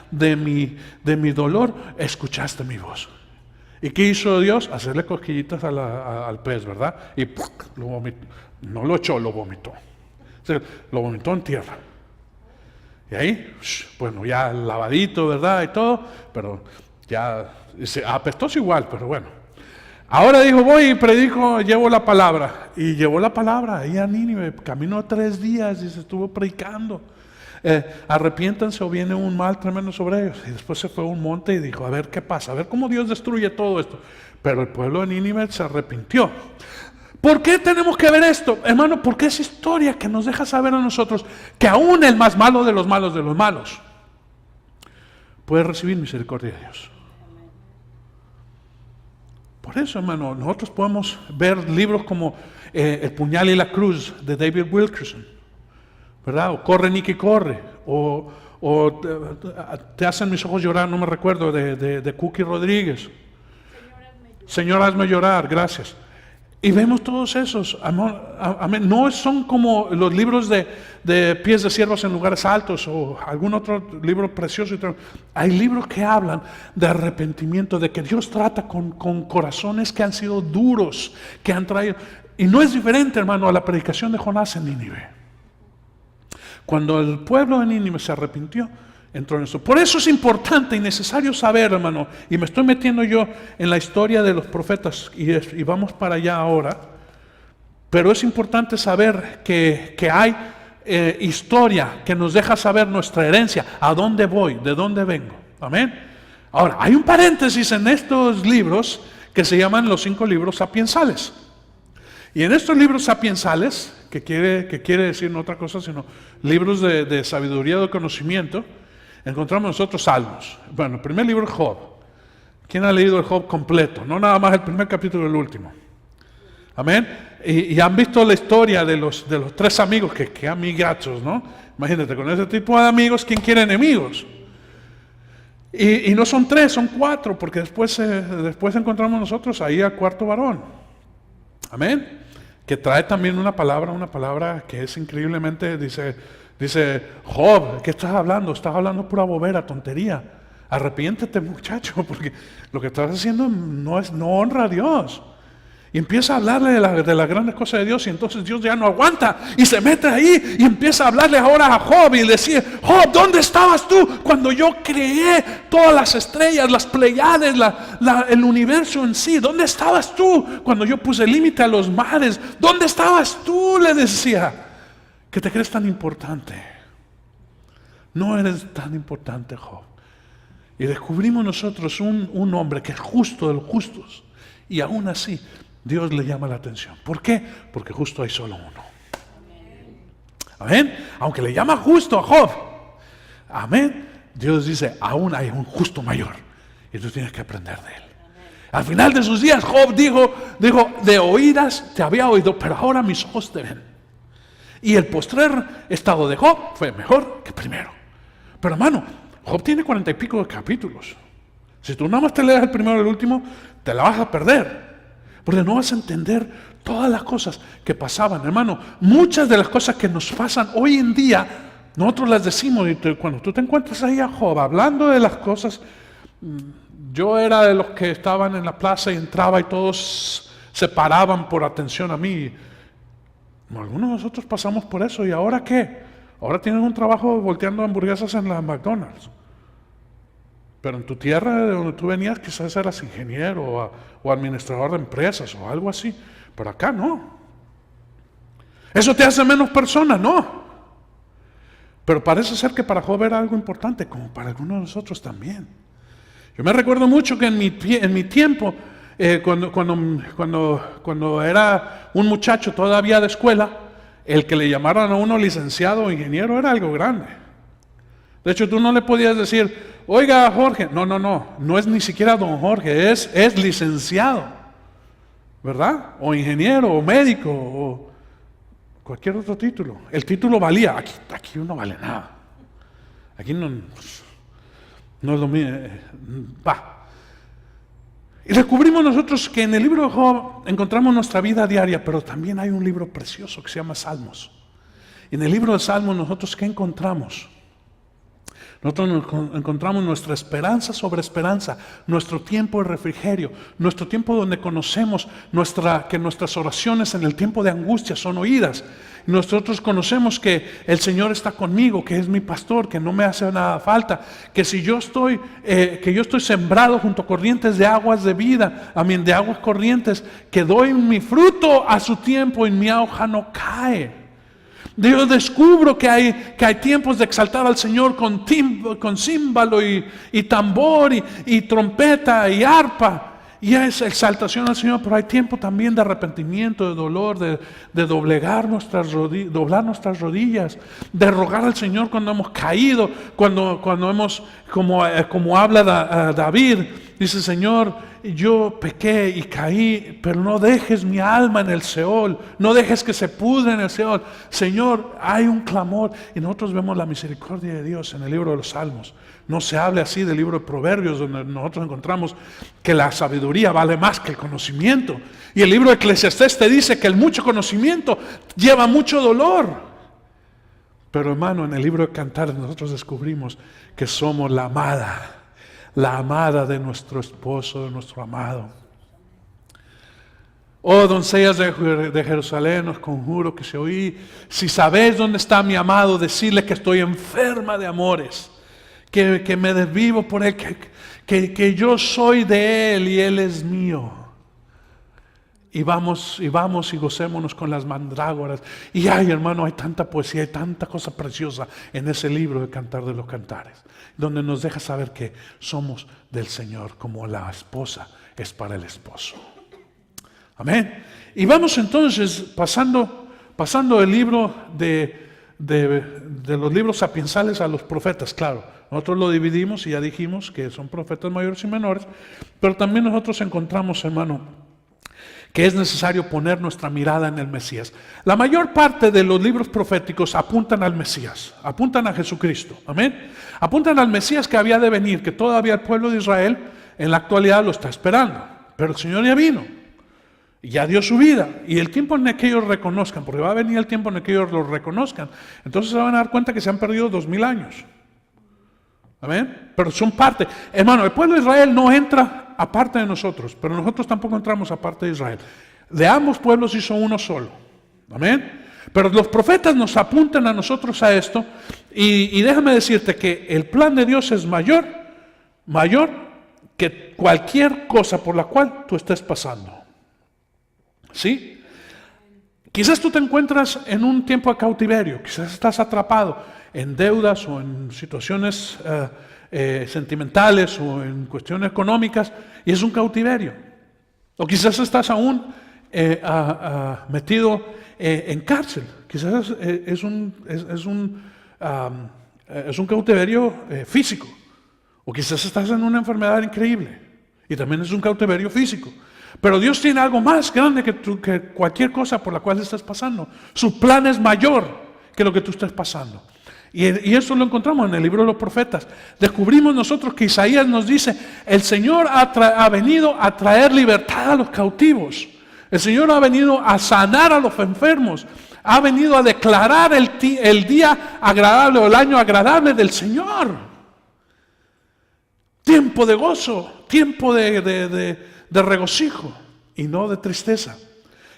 de mi dolor, escuchaste mi voz. ¿Y qué hizo Dios? Hacerle cosquillitas al pez, ¿verdad? Y lo vomitó. No lo echó, lo vomitó. O sea, lo vomitó en tierra. Y ahí, bueno, ya lavadito, ¿verdad? Y todo, pero ya apestoso igual, pero bueno. Ahora dijo: voy y predico, llevo la palabra. Y llevó la palabra ahí a Nínive. Caminó 3 días y se estuvo predicando. Arrepiéntanse o viene un mal tremendo sobre ellos. Y después se fue a un monte y dijo: a ver qué pasa, a ver cómo Dios destruye todo esto. Pero el pueblo de Nínive se arrepintió. ¿Por qué tenemos que ver esto? Hermano, porque es historia que nos deja saber a nosotros que aún el más malo de los malos puede recibir misericordia de Dios. Por eso, hermano, nosotros podemos ver libros como El puñal y la cruz de David Wilkerson, ¿verdad? O Corre, Nicky, corre. O Te hacen mis ojos llorar, no me recuerdo, de Cookie Rodríguez. Señor, hazme llorar, gracias. Y vemos todos esos, amén. No son como los libros de Pies de Siervos en Lugares Altos o algún otro libro precioso. Hay libros que hablan de arrepentimiento, de que Dios trata con corazones que han sido duros, que han traído. Y no es diferente, hermano, a la predicación de Jonás en Nínive. Cuando el pueblo de Nínive se arrepintió, entró en eso. Por eso es importante y necesario saber, hermano, y me estoy metiendo yo en la historia de los profetas y vamos para allá ahora, pero es importante saber que hay historia que nos deja saber nuestra herencia, a dónde voy, de dónde vengo. Amén. Ahora, hay un paréntesis en estos libros que se llaman los 5 libros sapiensales. Y en estos libros sapiensales, que quiere decir no otra cosa sino libros de sabiduría, de conocimiento, encontramos nosotros salmos. Bueno, el primer libro es Job. ¿Quién ha leído el Job completo? No nada más el primer capítulo y el último. Amén. Y han visto la historia de los 3 amigos, que amigachos, ¿no? Imagínate, con ese tipo de amigos, ¿quién quiere enemigos? Y no son 3, son 4, porque después encontramos nosotros ahí al cuarto varón. Amén. Que trae también una palabra que es increíblemente, dice, Job, ¿qué estás hablando? Estás hablando pura bobera, tontería. Arrepiéntete, muchacho, porque lo que estás haciendo no honra a Dios. Y empieza a hablarle de las grandes cosas de Dios, y entonces Dios ya no aguanta y se mete ahí y empieza a hablarle ahora a Job y le dice, Job, ¿dónde estabas tú cuando yo creé todas las estrellas, las Pleiades, el universo en sí? ¿Dónde estabas tú cuando yo puse límite a los mares? ¿Dónde estabas tú? Le decía. ¿Que te crees tan importante? No eres tan importante, Job. Y descubrimos nosotros un hombre que es justo de los justos, y aún así Dios le llama la atención. ¿Por qué? Porque justo hay solo uno. Amén. Aunque le llama justo a Job, amén, Dios dice, aún hay un justo mayor, y tú tienes que aprender de él. Al final de sus días, Job dijo, de oídas te había oído, pero ahora mis ojos te ven. Y el postrer estado de Job fue mejor que primero. Pero hermano, Job tiene 40 y pico de capítulos. Si tú nada más te lees el primero y el último, te la vas a perder. Porque no vas a entender todas las cosas que pasaban. Hermano, muchas de las cosas que nos pasan hoy en día, nosotros las decimos. Y cuando tú te encuentras ahí a Job hablando de las cosas, yo era de los que estaban en la plaza y entraba y todos se paraban por atención a mí. Algunos de nosotros pasamos por eso. ¿Y ahora qué? Ahora tienes un trabajo volteando hamburguesas en la McDonald's. Pero en tu tierra de donde tú venías quizás eras ingeniero o administrador de empresas o algo así. Pero acá no. ¿Eso te hace menos persona? No. Pero parece ser que para Job era algo importante, como para algunos de nosotros también. Yo me recuerdo mucho que en mi tiempo, cuando era un muchacho todavía de escuela, el que le llamaran a uno licenciado o ingeniero era algo grande. De hecho, tú no le podías decir, oiga, Jorge, no es ni siquiera don Jorge, es licenciado, ¿verdad? O ingeniero, o médico, o cualquier otro título. El título valía, aquí no vale nada. Aquí no es lo mismo. Y descubrimos nosotros que en el libro de Job encontramos nuestra vida diaria, pero también hay un libro precioso que se llama Salmos. Y en el libro de Salmos nosotros, ¿qué encontramos? Nosotros encontramos nuestra esperanza sobre esperanza, nuestro tiempo de refrigerio, nuestro tiempo donde conocemos que nuestras oraciones en el tiempo de angustia son oídas. Nosotros conocemos que el Señor está conmigo, que es mi pastor, que no me hace nada falta, que si yo estoy sembrado junto a corrientes de aguas de vida, de aguas corrientes, que doy mi fruto a su tiempo y mi hoja no cae. Yo descubro que hay tiempos de exaltar al Señor con címbalo y tambor y trompeta y arpa. Y es exaltación al Señor, pero hay tiempo también de arrepentimiento, de dolor, de doblar nuestras rodillas, de rogar al Señor cuando hemos caído, cuando hemos, como habla David, dice, Señor, yo pequé y caí, pero no dejes mi alma en el Seol, no dejes que se pudre en el Seol. Señor, hay un clamor, y nosotros vemos la misericordia de Dios en el libro de los Salmos. No se hable así del libro de Proverbios, donde nosotros encontramos que la sabiduría vale más que el conocimiento. Y el libro de Eclesiastés te dice que el mucho conocimiento lleva mucho dolor. Pero hermano, en el libro de Cantares nosotros descubrimos que somos la amada de nuestro esposo, de nuestro amado. Oh, doncellas de Jerusalén, os conjuro que se oí, si sabéis dónde está mi amado, decirle que estoy enferma de amores, que me desvivo por él, que yo soy de él y él es mío. Y vamos y gocémonos con las mandrágoras. Y ay, hermano, hay tanta poesía, hay tanta cosa preciosa en ese libro de Cantar de los Cantares, donde nos deja saber que somos del Señor, como la esposa es para el esposo. Amén. Y vamos entonces pasando el libro de los libros sapiensales a los profetas. Claro, nosotros lo dividimos y ya dijimos que son profetas mayores y menores, pero también nosotros encontramos, hermano, que es necesario poner nuestra mirada en el Mesías. La mayor parte de los libros proféticos apuntan al Mesías, apuntan a Jesucristo, amén. Apuntan al Mesías que había de venir, que todavía el pueblo de Israel en la actualidad lo está esperando, pero el Señor ya vino, y ya dio su vida, y el tiempo en el que ellos reconozcan, porque va a venir el tiempo en el que ellos lo reconozcan, entonces se van a dar cuenta que se han perdido 2000 años. Amén. Pero son parte. Hermano, el pueblo de Israel no entra aparte de nosotros, pero nosotros tampoco entramos aparte de Israel. De ambos pueblos hizo uno solo. Amén. Pero los profetas nos apuntan a nosotros a esto, y déjame decirte que el plan de Dios es mayor que cualquier cosa por la cual tú estés pasando. ¿Sí? Quizás tú te encuentras en un tiempo de cautiverio, quizás estás atrapado en deudas o en situaciones sentimentales o en cuestiones económicas, y es un cautiverio. O quizás estás aún metido en cárcel, quizás es un cautiverio físico, o quizás estás en una enfermedad increíble y también es un cautiverio físico. Pero Dios tiene algo más grande que cualquier cosa por la cual estás pasando. Su plan es mayor que lo que tú estés pasando. Y eso lo encontramos en el libro de los profetas. Descubrimos nosotros que Isaías nos dice: el Señor ha venido a traer libertad a los cautivos. El Señor ha venido a sanar a los enfermos. Ha venido a declarar el día agradable o el año agradable del Señor. Tiempo de gozo, tiempo de regocijo y no de tristeza.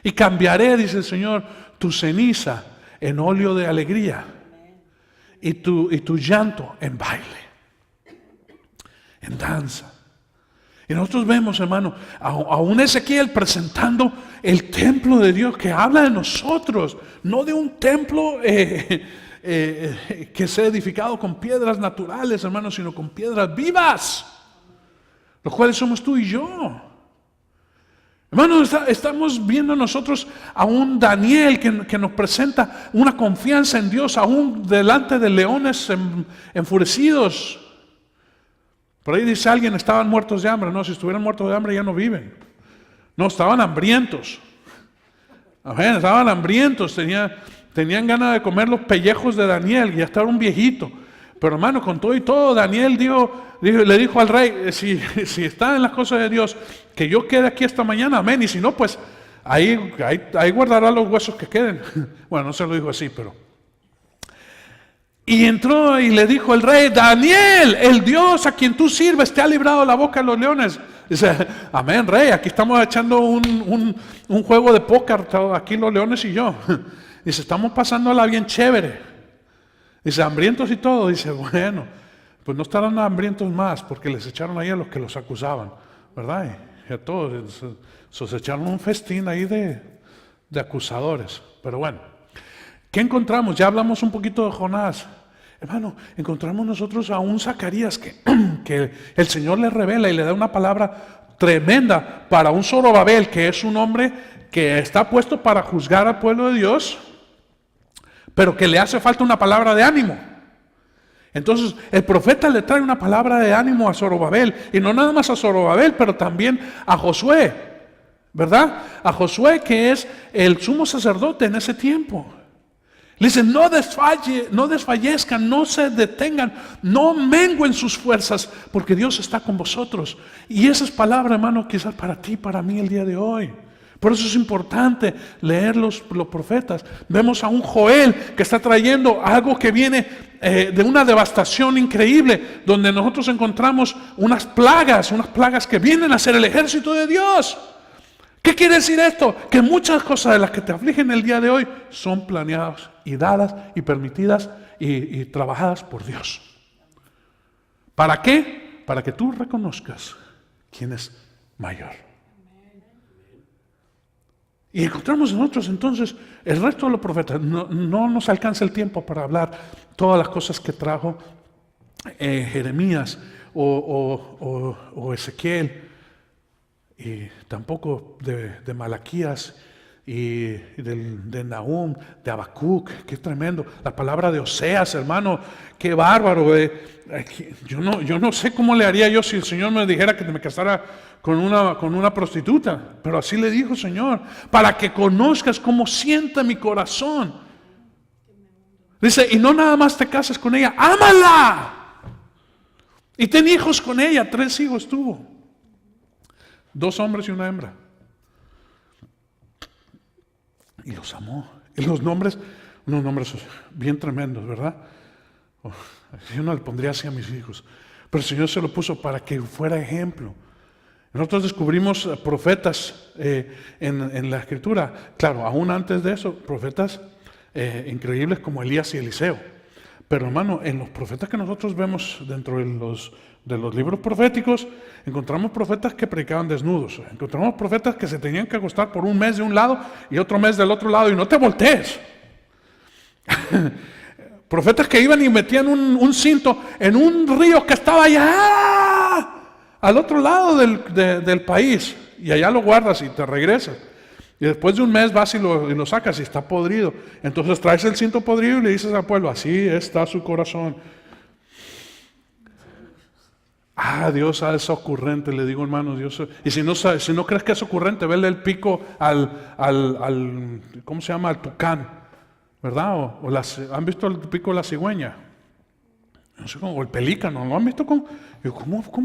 Y cambiaré, dice el Señor, tu ceniza en óleo de alegría y tu llanto en baile, en danza. Y nosotros vemos, hermano, a un Ezequiel presentando el templo de Dios, que habla de nosotros, no de un templo que sea edificado con piedras naturales, hermano, sino con piedras vivas, los cuales somos tú y yo. Hermano, estamos viendo nosotros a un Daniel que nos presenta una confianza en Dios, aún delante de leones enfurecidos. Por ahí dice alguien: estaban muertos de hambre. No, si estuvieran muertos de hambre ya no viven. No, estaban hambrientos. Amén, estaban hambrientos, tenían ganas de comer los pellejos de Daniel, y ya estaba un viejito. Pero hermano, con todo y todo, Daniel le dijo al rey: si está en las cosas de Dios, que yo quede aquí esta mañana, amén. Y si no, pues ahí guardará los huesos que queden. Bueno, no se lo dijo así, pero... Y entró y le dijo el rey: Daniel, el Dios a quien tú sirves te ha librado la boca de los leones. Dice: amén, rey, aquí estamos echando un juego de póker, aquí los leones y yo. Dice: estamos pasándola bien chévere. Dice: hambrientos y todo. Dice: bueno, pues no estarán hambrientos más, porque les echaron ahí a los que los acusaban, ¿verdad? Y a todos se echaron un festín ahí de acusadores. Pero bueno, ¿qué encontramos? Ya hablamos un poquito de Jonás. Hermano, encontramos nosotros a un Zacarías que el Señor le revela y le da una palabra tremenda para un Zorobabel, que es un hombre que está puesto para juzgar al pueblo de Dios, pero que le hace falta una palabra de ánimo. Entonces el profeta le trae una palabra de ánimo a Zorobabel, y no nada más a Zorobabel, pero también a Josué, ¿verdad? A Josué, que es el sumo sacerdote en ese tiempo. Le dice, no desfallezcan, no se detengan, no menguen sus fuerzas, porque Dios está con vosotros. Y esa es palabra, hermano, quizás para ti, para mí el día de hoy. Por eso es importante leer los profetas. Vemos a un Joel que está trayendo algo que viene de una devastación increíble, donde nosotros encontramos unas plagas que vienen a ser el ejército de Dios. ¿Qué quiere decir esto? Que muchas cosas de las que te afligen el día de hoy son planeadas y dadas y permitidas y trabajadas por Dios. ¿Para qué? Para que tú reconozcas quién es mayor. Y encontramos nosotros entonces el resto de los profetas. No nos alcanza el tiempo para hablar todas las cosas que trajo Jeremías o Ezequiel, y tampoco de Malaquías y de Nahum, de Habacuc. Qué tremendo. La palabra de Oseas, hermano, qué bárbaro. Yo no sé cómo le haría yo si el Señor me dijera que me casara con una prostituta, pero así le dijo el Señor, para que conozcas cómo siente mi corazón. Dice, y no nada más te cases con ella, ámala y ten hijos con ella. 3 hijos tuvo, 2 hombres y una hembra, y los amó. Y los nombres, unos nombres bien tremendos, ¿verdad? Yo no le pondría así a mis hijos, pero el Señor se lo puso para que fuera ejemplo. Nosotros descubrimos profetas en la Escritura, claro, aún antes de eso, profetas increíbles como Elías y Eliseo. Pero hermano, en los profetas que nosotros vemos dentro de los libros proféticos, encontramos profetas que predicaban desnudos, encontramos profetas que se tenían que acostar por un mes de un lado y otro mes del otro lado, y no te voltees. Profetas que iban y metían un cinto en un río que estaba allá al otro lado del país, y allá lo guardas y te regresas. Y después de un mes vas y lo sacas y está podrido. Entonces traes el cinto podrido y le dices al pueblo, así está su corazón. Dios es ocurrente, le digo, hermanos. Dios, y si no crees que es ocurrente, vele el pico al ¿cómo se llama? Al tucán, ¿verdad? ¿Han visto el pico de la cigüeña? No sé cómo, o el pelícano, ¿lo han visto? ¿Cómo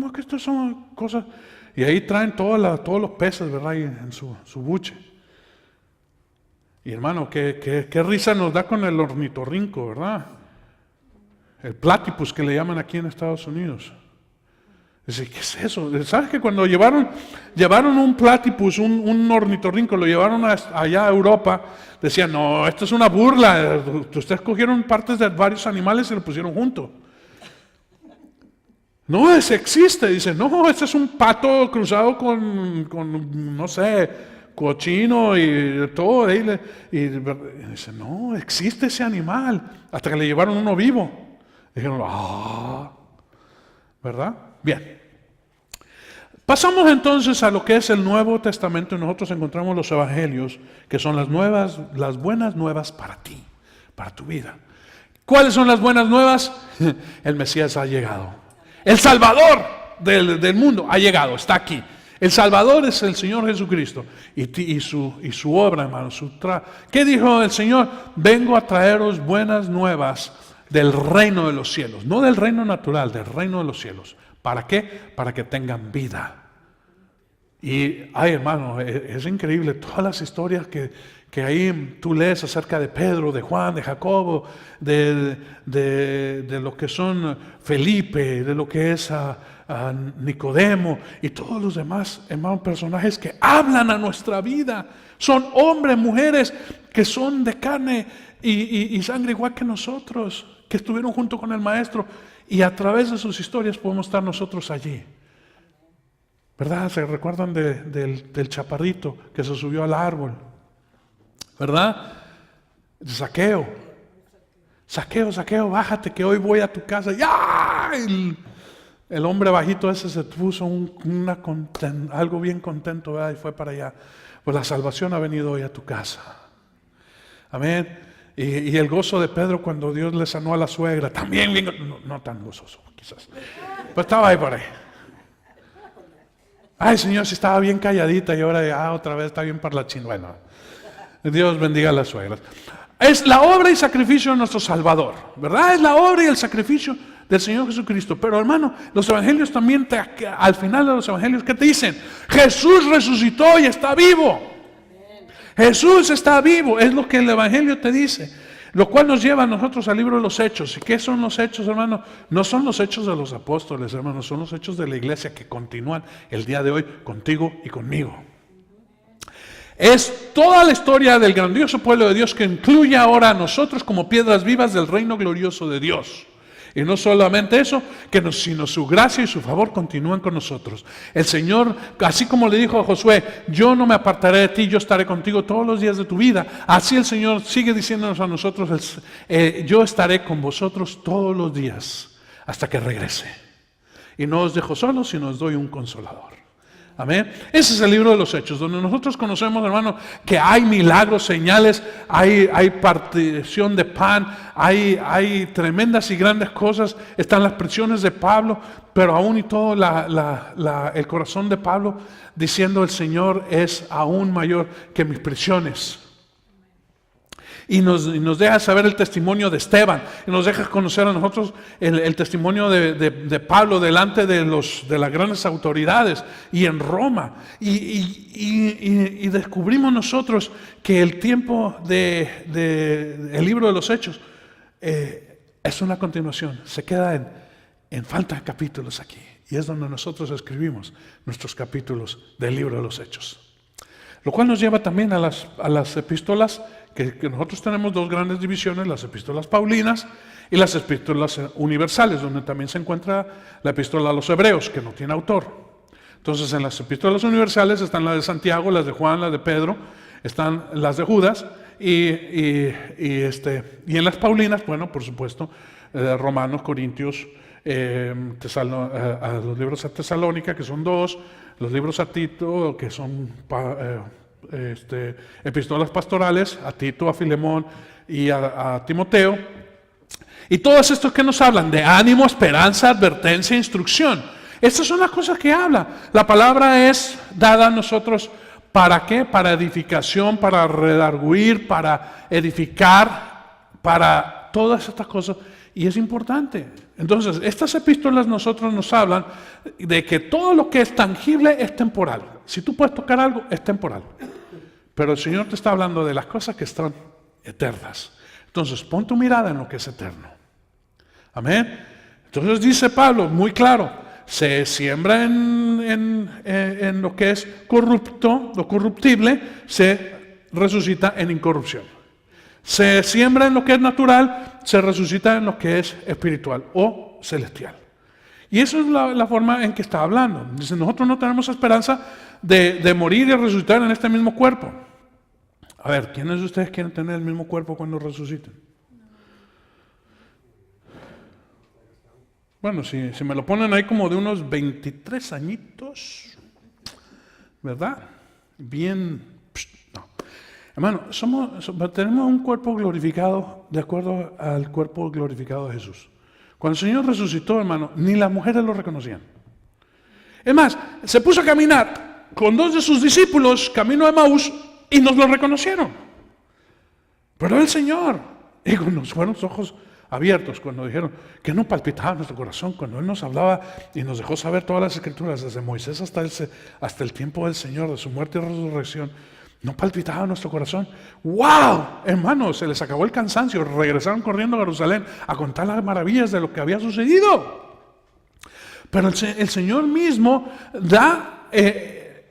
es que estas son cosas? Y ahí traen todos los peces, ¿verdad? Ahí en su buche. Y hermano, qué risa nos da con el ornitorrinco, ¿verdad? El platypus que le llaman aquí en Estados Unidos. Dice, ¿qué es eso? ¿Sabes que cuando llevaron un platypus, un ornitorrinco, lo llevaron allá a Europa, decían, no, esto es una burla, ustedes cogieron partes de varios animales y lo pusieron juntos. No, ese existe. Dice, no, este es un pato cruzado con no sé, cochino y todo. Y dice, no, existe ese animal. Hasta que le llevaron uno vivo. Dijeron, ¿verdad? Bien. Pasamos entonces a lo que es el Nuevo Testamento, y nosotros encontramos los evangelios, que son las buenas nuevas para ti, para tu vida. ¿Cuáles son las buenas nuevas? El Mesías ha llegado. El Salvador del mundo ha llegado, está aquí. El Salvador es el Señor Jesucristo y su obra, hermano. ¿Qué dijo el Señor? Vengo a traeros buenas nuevas del reino de los cielos, no del reino natural, del reino de los cielos. ¿Para qué? Para que tengan vida. Y, hermano, es increíble todas las historias que ahí tú lees acerca de Pedro, de Juan, de Jacobo, de lo que son Felipe, de lo que es a Nicodemo y todos los demás, hermanos, personajes que hablan a nuestra vida. Son hombres, mujeres que son de carne y sangre igual que nosotros, que estuvieron junto con el Maestro, y a través de sus historias podemos estar nosotros allí. ¿Verdad? ¿Se recuerdan del chaparrito que se subió al árbol? ¿Verdad? Zaqueo, bájate que hoy voy a tu casa. ¡Ya! El hombre bajito ese se puso algo bien contento, ¿verdad? Y fue para allá. Pues la salvación ha venido hoy a tu casa. Amén. Y el gozo de Pedro cuando Dios le sanó a la suegra, también bien, no tan gozoso quizás, pero estaba ahí por ahí. Ay, Señor, si estaba bien calladita y ahora otra vez está bien parlachín. Bueno, Dios bendiga a las suegras. Es la obra y sacrificio de nuestro Salvador, ¿verdad? Es la obra y el sacrificio del Señor Jesucristo. Pero hermano, los evangelios también, al final de los evangelios, ¿qué te dicen? Jesús resucitó y está vivo. Jesús está vivo, es lo que el evangelio te dice. Lo cual nos lleva a nosotros al libro de los Hechos. ¿Y qué son los Hechos, hermano? No son los hechos de los apóstoles, hermano, son los hechos de la iglesia que continúan el día de hoy contigo y conmigo. Es toda la historia del grandioso pueblo de Dios que incluye ahora a nosotros como piedras vivas del reino glorioso de Dios. Y no solamente eso, sino su gracia y su favor continúan con nosotros. El Señor, así como le dijo a Josué, yo no me apartaré de ti, yo estaré contigo todos los días de tu vida. Así el Señor sigue diciéndonos a nosotros, yo estaré con vosotros todos los días hasta que regrese. Y no os dejo solos, sino os doy un consolador. Amén. Ese es el libro de los Hechos, donde nosotros conocemos, hermano, que hay milagros, señales, hay partición de pan, hay tremendas y grandes cosas. Están las prisiones de Pablo, pero aún y todo el corazón de Pablo diciendo: el Señor es aún mayor que mis prisiones. Y nos deja saber el testimonio de Esteban, y nos deja conocer a nosotros el testimonio de Pablo delante de las grandes autoridades y en Roma. Y descubrimos nosotros que el tiempo del libro de los Hechos es una continuación, se queda en falta de capítulos aquí. Y es donde nosotros escribimos nuestros capítulos del libro de los Hechos. Lo cual nos lleva también a las epístolas, que nosotros tenemos dos grandes divisiones: las epístolas paulinas y las epístolas universales, donde también se encuentra la epístola a los hebreos, que no tiene autor. Entonces, en las epístolas universales están las de Santiago, las de Juan, las de Pedro, están las de Judas, y en las paulinas, bueno, por supuesto, Romanos, Corintios, a los libros a Tesalónica, que son 2, los libros a Tito, que son epístolas pastorales, a Tito, a Filemón y a Timoteo. Y todos estos que nos hablan de ánimo, esperanza, advertencia, instrucción. Estas son las cosas que habla. La palabra es dada a nosotros ¿para qué? Para edificación, para redarguir, para edificar, para todas estas cosas. Y es importante. Entonces, estas epístolas nosotros nos hablan de que todo lo que es tangible es temporal. Si tú puedes tocar algo, es temporal. Pero el Señor te está hablando de las cosas que están eternas. Entonces, pon tu mirada en lo que es eterno. Amén. Entonces dice Pablo, muy claro, se siembra en lo que es corrupto, lo corruptible, se resucita en incorrupción. Se siembra en lo que es natural, se resucita en lo que es espiritual o celestial. Y eso es la forma en que está hablando. Dice, nosotros no tenemos esperanza de morir y resucitar en este mismo cuerpo. A ver, ¿quiénes de ustedes quieren tener el mismo cuerpo cuando resuciten? Bueno, si me lo ponen ahí como de unos 23 añitos, ¿verdad? Bien, no. Hermano, tenemos un cuerpo glorificado de acuerdo al cuerpo glorificado de Jesús. Cuando el Señor resucitó, hermano, ni las mujeres lo reconocían. Es más, se puso a caminar con 2 de sus discípulos, camino a Emaús, y nos lo reconocieron. Pero el Señor, y con los buenos ojos abiertos, cuando dijeron que no palpitaba nuestro corazón, cuando Él nos hablaba y nos dejó saber todas las escrituras, desde Moisés hasta el tiempo del Señor, de su muerte y resurrección, no palpitaba nuestro corazón. ¡Wow! Hermanos, se les acabó el cansancio, regresaron corriendo a Jerusalén a contar las maravillas de lo que había sucedido. Pero el Señor mismo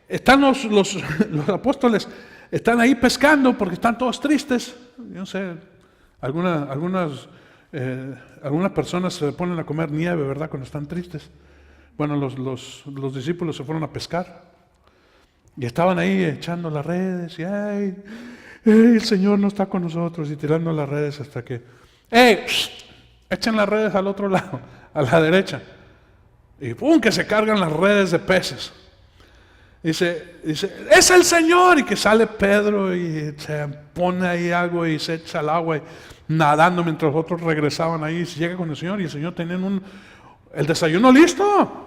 están los apóstoles, están ahí pescando porque están todos tristes. Yo no sé, algunas personas se ponen a comer nieve, ¿verdad?, cuando están tristes. Bueno, los discípulos se fueron a pescar y estaban ahí echando las redes y el Señor no está con nosotros, y tirando las redes hasta que echen las redes al otro lado, a la derecha, y ¡pum!, que se cargan las redes de peces. Dice, es el Señor, y que sale Pedro y se pone ahí algo y se echa al agua nadando mientras los otros regresaban ahí. Y se llega con el Señor y el Señor tenía el desayuno listo.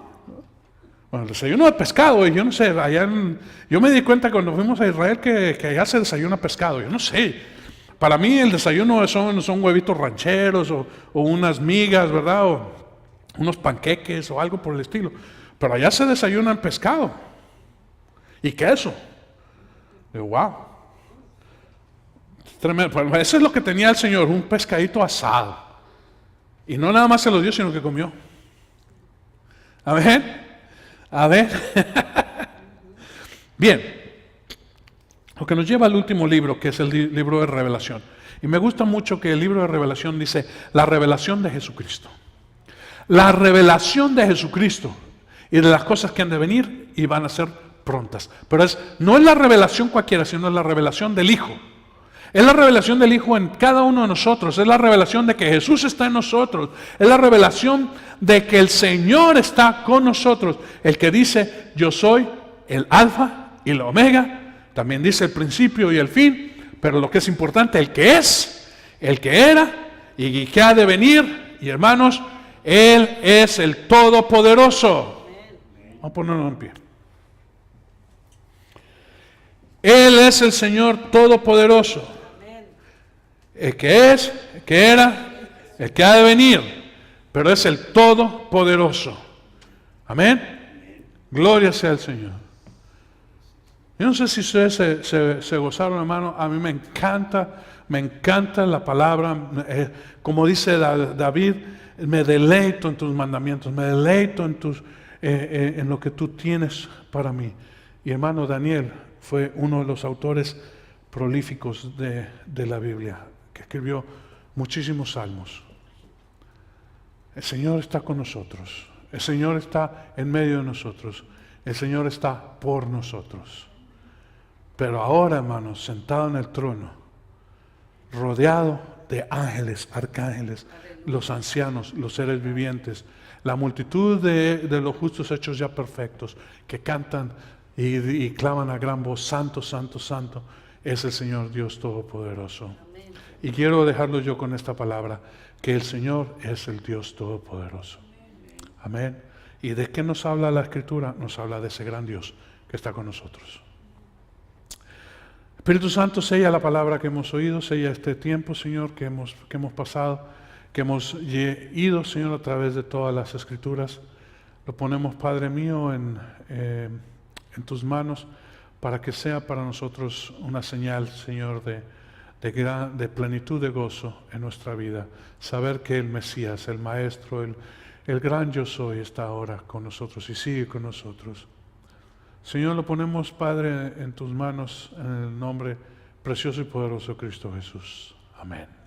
Bueno, el desayuno de pescado, y yo no sé, yo me di cuenta cuando fuimos a Israel que allá se desayuna pescado, yo no sé. Para mí el desayuno son huevitos rancheros o unas migas, ¿verdad? O unos panqueques o algo por el estilo. Pero allá se desayunan pescado y queso. Digo, wow. Tremendo. Pues eso es lo que tenía el Señor, un pescadito asado. Y no nada más se lo dio, sino que comió. Amén. A ver. Bien. Lo que nos lleva al último libro, que es el libro de Revelación. Y me gusta mucho que el libro de Revelación dice la revelación de Jesucristo. La revelación de Jesucristo y de las cosas que han de venir y van a ser prontas. Pero no es la revelación cualquiera, sino es la revelación del Hijo. Es la revelación del Hijo en cada uno de nosotros. Es la revelación de que Jesús está en nosotros. Es la revelación de que el Señor está con nosotros. El que dice, yo soy el Alfa y la Omega. También dice el principio y el fin. Pero lo que es importante, el que es, el que era y que ha de venir. Y hermanos, Él es el Todopoderoso. Vamos a ponerlo en pie. Él es el Señor Todopoderoso. El que es, el que era, el que ha de venir, pero es el Todopoderoso. Amén. Gloria sea al Señor. Yo no sé si ustedes se gozaron, hermano. A mí me encanta la palabra. Como dice David, me deleito en tus mandamientos, me deleito en lo que tú tienes para mí. Y hermano, Daniel fue uno de los autores prolíficos de la Biblia, que escribió muchísimos salmos. El Señor está con nosotros, el Señor está en medio de nosotros, el Señor está por nosotros. Pero ahora, hermanos, sentado en el trono, rodeado de ángeles, arcángeles, los ancianos, los seres vivientes, la multitud de los justos hechos ya perfectos, que cantan y claman a gran voz, santo, santo, santo, es el Señor Dios Todopoderoso. Amén. Y quiero dejarlo yo con esta palabra, que el Señor es el Dios Todopoderoso. Amén. ¿Y de qué nos habla la Escritura? Nos habla de ese gran Dios que está con nosotros. Espíritu Santo, sella la palabra que hemos oído, sella este tiempo, Señor, que hemos pasado, que hemos ido, Señor, a través de todas las Escrituras. Lo ponemos, Padre mío, en tus manos, para que sea para nosotros una señal, Señor, de plenitud de gozo en nuestra vida. Saber que el Mesías, el Maestro, el gran yo soy está ahora con nosotros y sigue con nosotros. Señor, lo ponemos, Padre, en tus manos, en el nombre precioso y poderoso de Cristo Jesús. Amén.